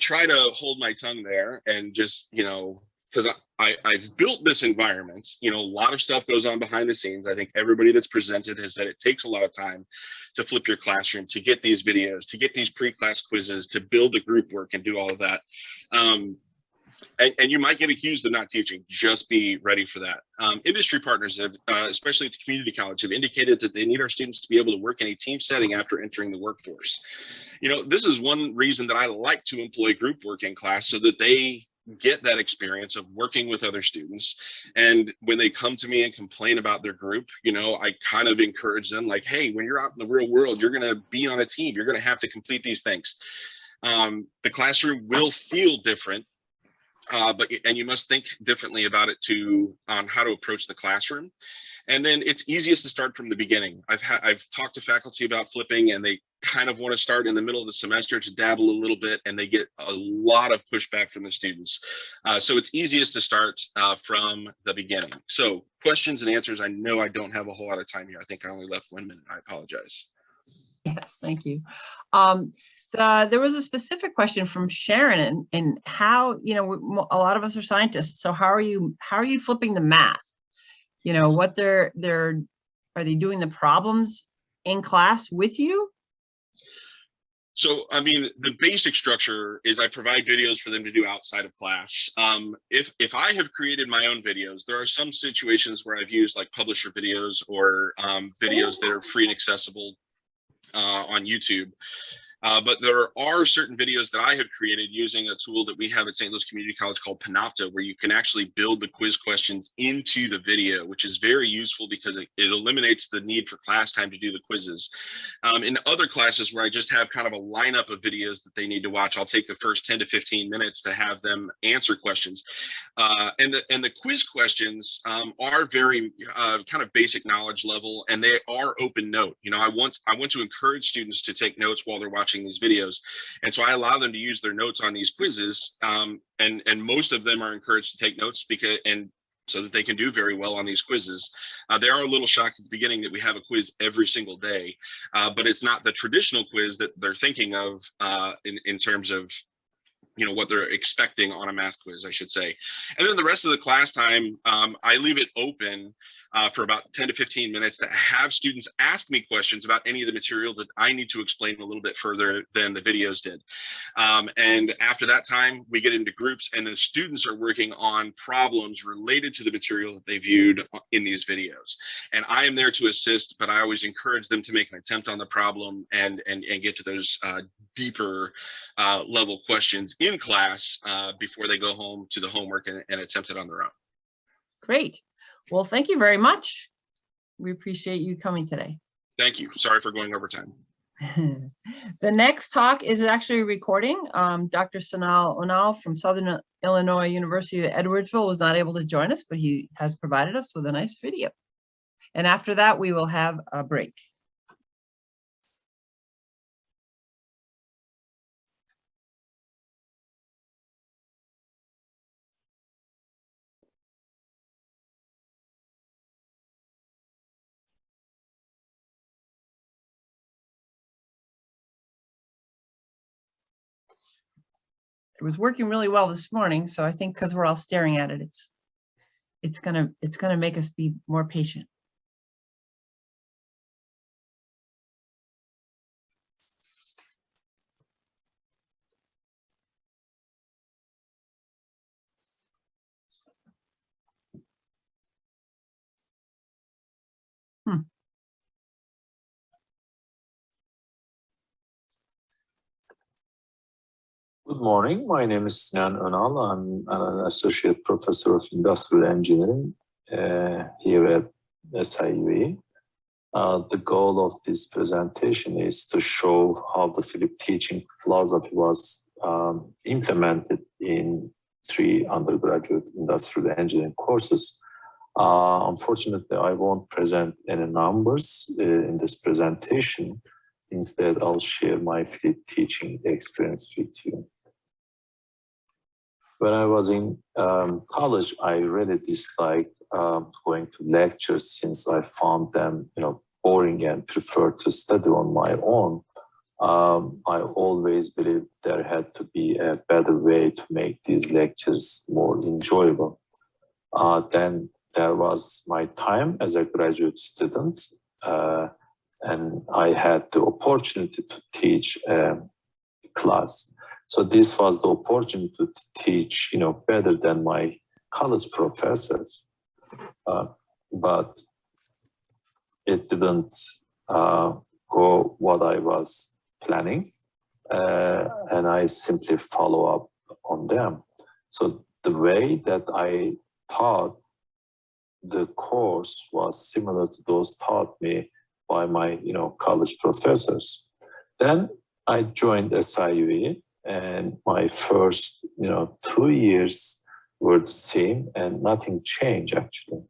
try to hold my tongue there and just, you know, because I've built this environment, you know, a lot of stuff goes on behind the scenes. I think everybody that's presented has said it takes a lot of time to flip your classroom, to get these videos, to get these pre-class quizzes, to build the group work and do all of that. And you might get accused of not teaching. Just be ready for that. Industry partners have, especially at the community college, have indicated that they need our students to be able to work in a team setting after entering the workforce. You know, this is one reason that I like to employ group work in class, so that they get that experience of working with other students. And when they come to me and complain about their group, you know, I kind of encourage them like, hey, when you're out in the real world, you're going to be on a team. You're going to have to complete these things. The classroom will feel different and you must think differently about it on how to approach the classroom. And then it's easiest to start from the beginning. I've talked to faculty about flipping, and they kind of want to start in the middle of the semester to dabble a little bit, and they get a lot of pushback from the students. So it's easiest to start from the beginning. So questions and answers. I know I don't have a whole lot of time here. I think I only left 1 minute. I apologize. Yes, thank you. There was a specific question from Sharon, and how, you know, a lot of us are scientists. So how are you flipping the math? You know, what are they doing the problems in class with you? So, I mean, the basic structure is I provide videos for them to do outside of class. If I have created my own videos, there are some situations where I've used like publisher videos or videos that are free and accessible on YouTube. But there are certain videos that I have created using a tool that we have at St. Louis Community College called Panopto, where you can actually build the quiz questions into the video, which is very useful because it eliminates the need for class time to do the quizzes. In other classes where I just have kind of a lineup of videos that they need to watch, I'll take the first 10 to 15 minutes to have them answer questions. And the quiz questions are very kind of basic knowledge level, and they are open note. You know, I want to encourage students to take notes while they're watching these videos, and so I allow them to use their notes on these quizzes, and most of them are encouraged to take notes so that they can do very well on these quizzes. They are a little shocked at the beginning that we have a quiz every single day, but it's not the traditional quiz that they're thinking of in terms of, you know, what they're expecting on a math quiz, I should say. And then the rest of the class time, I leave it open for about 10 to 15 minutes to have students ask me questions about any of the material that I need to explain a little bit further than the videos did. And after that time, we get into groups, and the students are working on problems related to the material that they viewed in these videos. And I am there to assist, but I always encourage them to make an attempt on the problem and get to those deeper level questions in class before they go home to the homework and attempt it on their own. Great. Well, thank you very much. We appreciate you coming today. Thank you. Sorry for going over time. The next talk is actually a recording. Dr. Sanal Unal from Southern Illinois University at Edwardsville was not able to join us, but he has provided us with a nice video. And after that, we will have a break. It was working really well this morning, so I think because we're all staring at it, it's gonna make us be more patient. Good morning. My name is Sinan Önal. I'm an associate professor of industrial engineering here at SIU. The goal of this presentation is to show how the Philip teaching philosophy was implemented in 3 undergraduate industrial engineering courses. Unfortunately, I won't present any numbers in this presentation. Instead, I'll share my Philip teaching experience with you. When I was in college, I really disliked going to lectures since I found them, boring and preferred to study on my own. I always believed there had to be a better way to make these lectures more enjoyable. Then there was my time as a graduate student, and I had the opportunity to teach a class. So this was the opportunity to teach, better than my college professors. But it didn't go what I was planning, and I simply follow up on them. So the way that I taught the course was similar to those taught me by my, college professors. Then I joined SIU, and my first 2 years were the same, and nothing changed actually.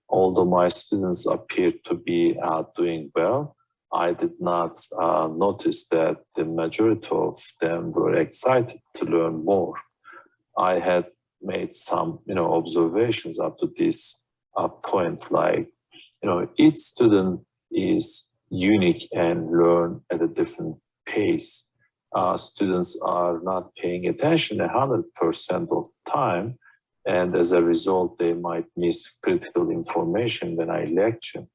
Although my students appeared to be doing well, I did not notice that the majority of them were excited to learn more. I had made some observations up to this point, like each student is unique and learn at a different pace. Students are not paying attention 100% of the time, and as a result, they might miss critical information when I lecture.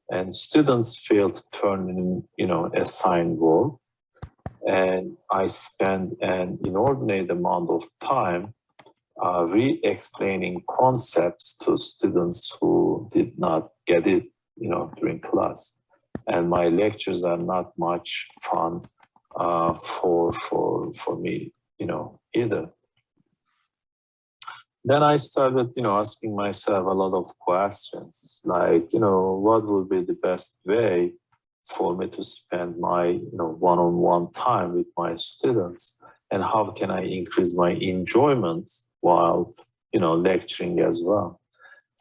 And students fail to turn in, assigned work. And I spend an inordinate amount of time re-explaining concepts to students who did not get it, during class. And my lectures are not much fun for me, either. Then I started, asking myself a lot of questions, like, what would be the best way for me to spend my, one-on-one time with my students, and how can I increase my enjoyment while, lecturing as well.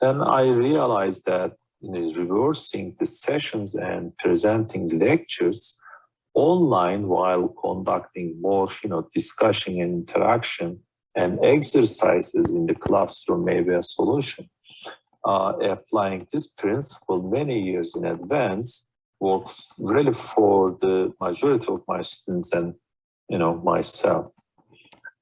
Then I realized that reversing the sessions and presenting lectures online while conducting more, discussion and interaction and exercises in the classroom may be a solution. Applying this principle many years in advance works really for the majority of my students and myself.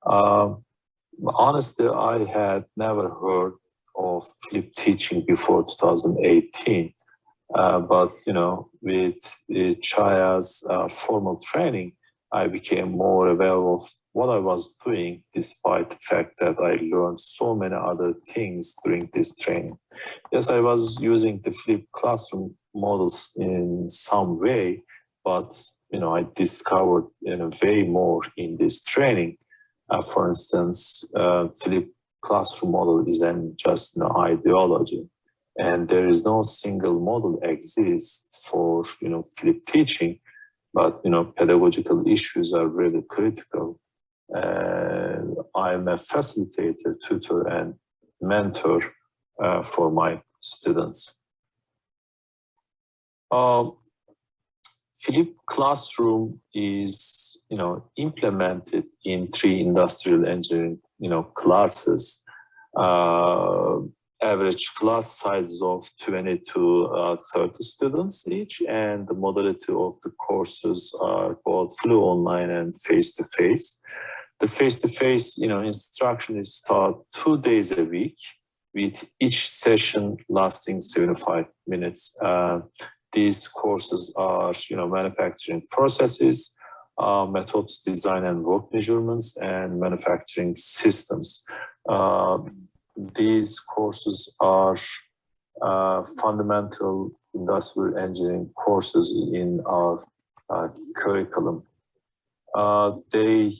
Honestly, I had never heard of flip teaching before 2018, but with Chaya's formal training, I became more aware of what I was doing, despite the fact that I learned so many other things during this training. Yes, I was using the flipped classroom models in some way, but I discovered way more in this training. For instance, flipped classroom model isn't just an ideology, and there is no single model exists for flipped teaching, but pedagogical issues are really critical. I'm a facilitator, tutor, and mentor for my students. Flipped classroom is implemented in 3 industrial engineering classes. Average class sizes of 20 to 30 students each, and the modality of the courses are both fully online and face-to-face. The face-to-face instruction is taught 2 days a week, with each session lasting 75 minutes. These courses are manufacturing processes, methods, design and work measurements, and manufacturing systems. These courses are fundamental industrial engineering courses in our curriculum. They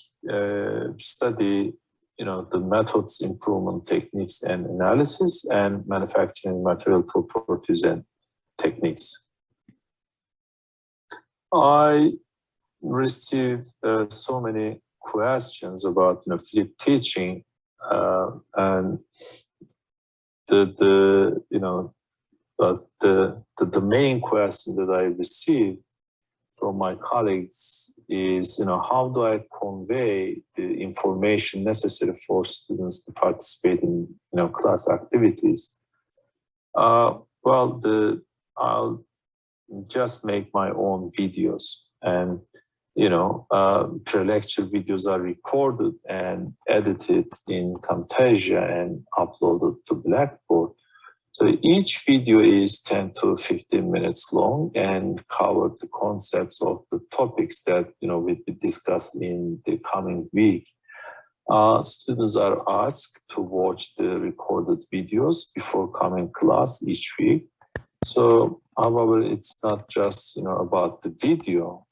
study the methods, improvement techniques and analysis, and manufacturing material properties and techniques. I received so many questions about flipped teaching, and the main question that I received from my colleagues is, how do I convey the information necessary for students to participate in class activities? Well, I'll just make my own videos, and pre-lecture videos are recorded and edited in Camtasia and uploaded to Blackboard. So each video is 10 to 15 minutes long and covers the concepts of the topics that will be discussed in the coming week. Students are asked to watch the recorded videos before coming class each week. So, however, it's not just about the video.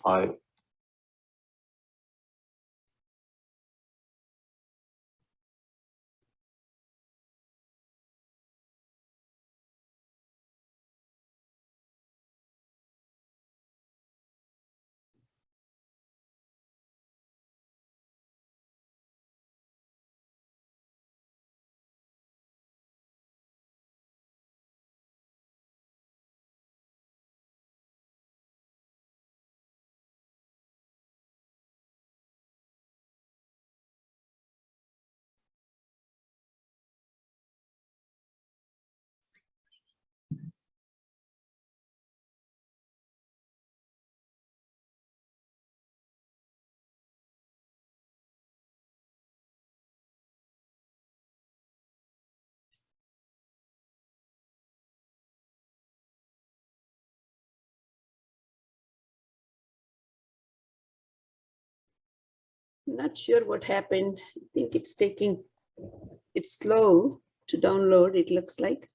not sure what happened. I think it's slow to download, it looks like.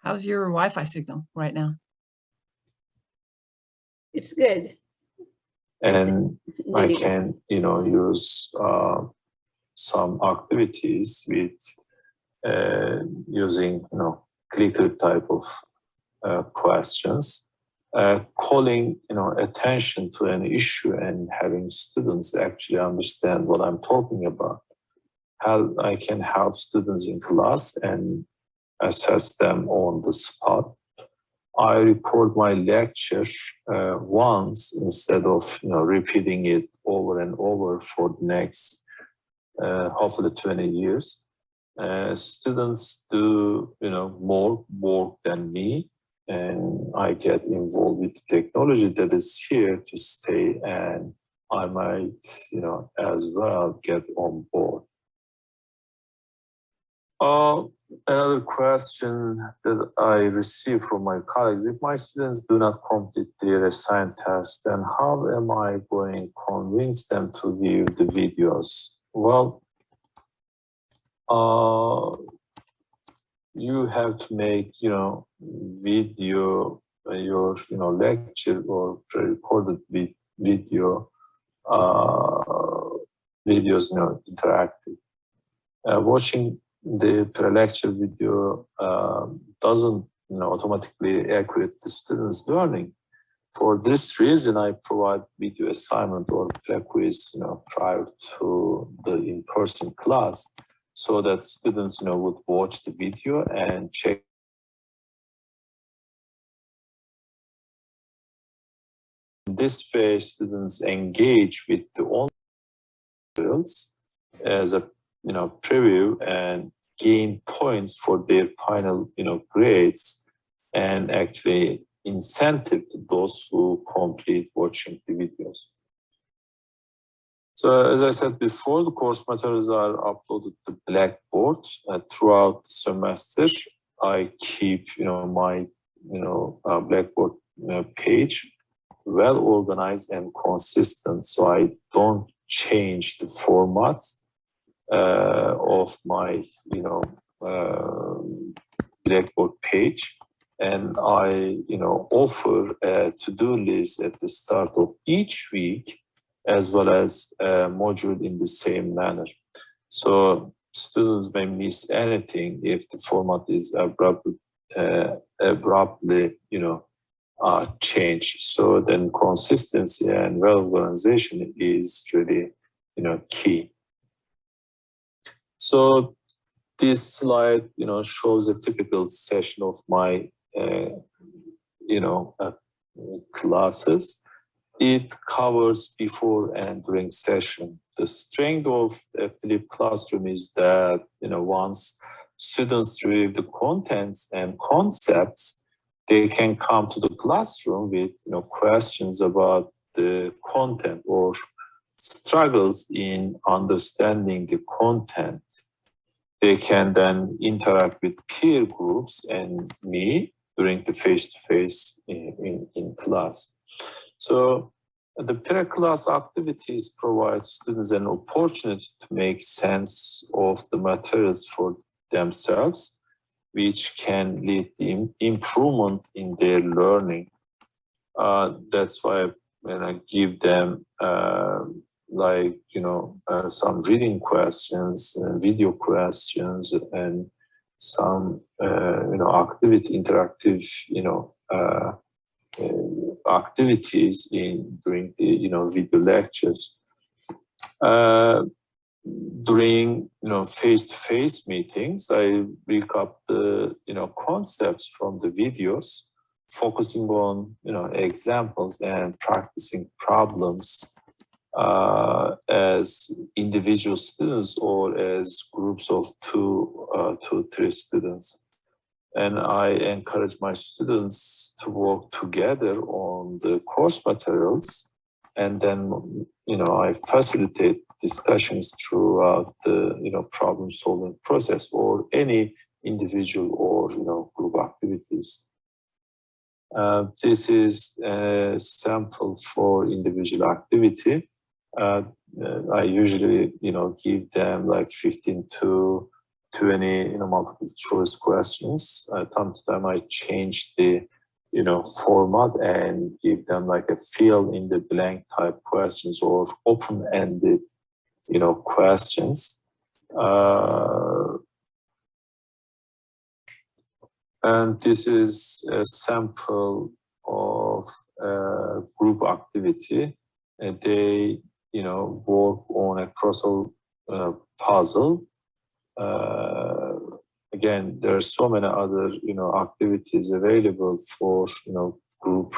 How's your Wi-Fi signal right now? It's good. And There I you go. can, use some activities with using, clicker type of questions, calling, attention to an issue and having students actually understand what I'm talking about. How I can help students in class and assess them on the spot. I record my lecture once instead of repeating it over and over for the next hopefully 20 years. Students do more work than me, and I get involved with technology that is here to stay, and I might as well get on board. Another question that I receive from my colleagues: if my students do not complete their assigned test, then how am I going to convince them to view the videos? Well, you have to make, video, your, lecture or pre-recorded video, videos, interactive. Watching the pre-lecture video doesn't automatically accurate the students' learning. For this reason, I provide video assignment or pre-quiz prior to the in-person class, so that students would watch the video and check. This way, students engage with the online materials as a preview and gain points for their final grades, and actually incentive to those who complete watching the videos. So as I said before, the course materials are uploaded to Blackboard throughout the semester. I keep my Blackboard page well organized and consistent, so I don't change the format of my Blackboard page, and I offer a to-do list at the start of each week, as well as a module in the same manner. So students may miss anything if the format is abruptly changed. So then consistency and well-organization is really key. So this slide shows a typical session of my classes. It covers before and during session. The strength of a flipped classroom is that once students review the contents and concepts, they can come to the classroom with questions about the content or struggles in understanding the content. They can then interact with peer groups and me during the face-to-face in class. So the pre-class activities provide students an opportunity to make sense of the materials for themselves, which can lead to improvement in their learning. That's why when I give them some reading questions, video questions, and some interactive activities during the video lectures. During face-to-face meetings, I recap the concepts from the videos, focusing on examples and practicing problems as individual students or as groups of two to three students. And I encourage my students to work together on the course materials, and then I facilitate discussions throughout the problem-solving process or any individual or group activities. This is a sample for individual activity. I usually, give them like 15 to 20, multiple choice questions. Time to time, I change the, format and give them like a fill in the blank type questions or open-ended, questions. And this is a sample of a group activity. And they, work on a crossword puzzle. Again, there are so many other, activities available for, group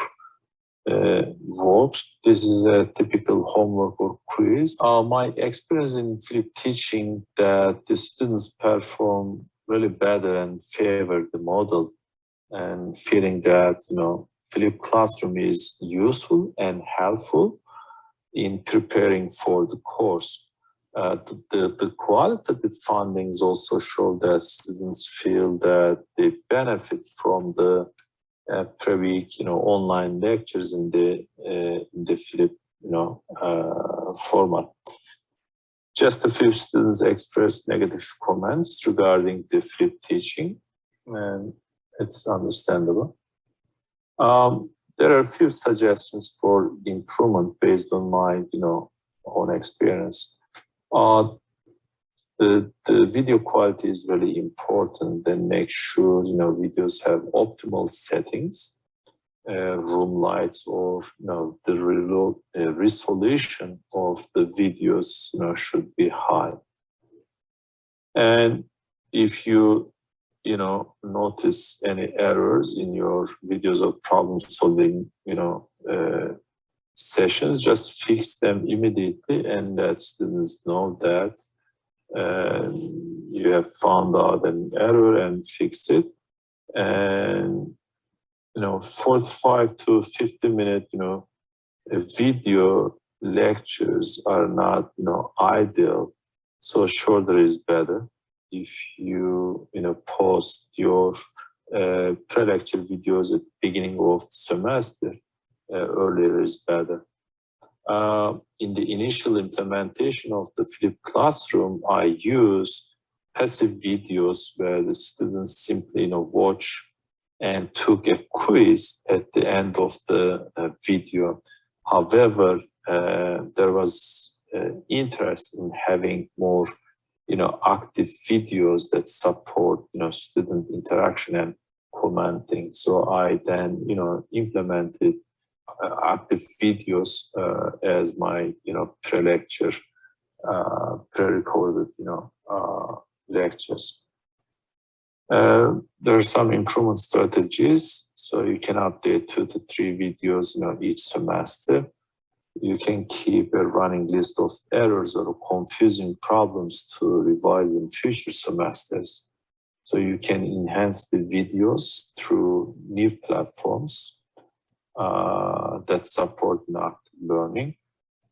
works. This is a typical homework or quiz. My experience in flipped teaching that the students perform really better and favor the model, and feeling that, flipped classroom is useful and helpful in preparing for the course. The qualitative findings also show that students feel that they benefit from the per-week, online lectures in the flip, format. Just a few students expressed negative comments regarding the flip teaching, and it's understandable. There are a few suggestions for improvement based on my, own experience. The video quality is really important. Then make sure, videos have optimal settings, room lights, or, the resolution of the videos, should be high. And if you, notice any errors in your videos or problem solving, sessions, just fix them immediately and let students know that you have found out an error and fix it. And 45 to 50 minute video lectures are not ideal, so shorter is better. If you post your pre-lecture videos at the beginning of the semester, earlier is better. In the initial implementation of the flipped classroom, I use passive videos where the students simply watch and took a quiz at the end of the video. However, there was interest in having more active videos that support student interaction and commenting. So I then implemented active videos as my pre-lecture, pre-recorded lectures. There are some improvement strategies, so you can update 2 to 3 videos each semester. You can keep a running list of errors or confusing problems to revise in future semesters. So you can enhance the videos through new platforms that support active learning.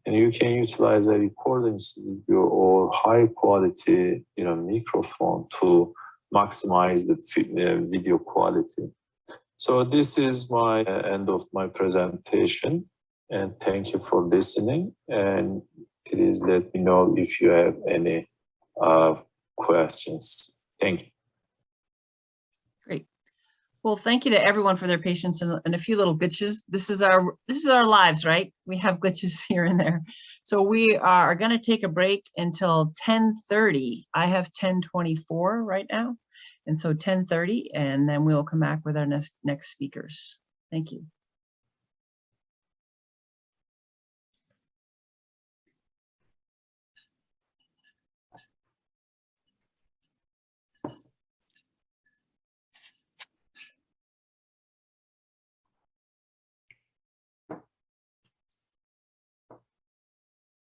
And you can utilize a recording studio or high quality microphone to maximize the video quality. So this is my end of my presentation, and thank you for listening. And please let me know if you have any questions. Thank you. Great. Well, thank you to everyone for their patience and a few little glitches. This is our lives, right? We have glitches here and there. So we are going to take a break until 10:30. I have 10:24 right now. And so 10:30, and then we'll come back with our next speakers. Thank you.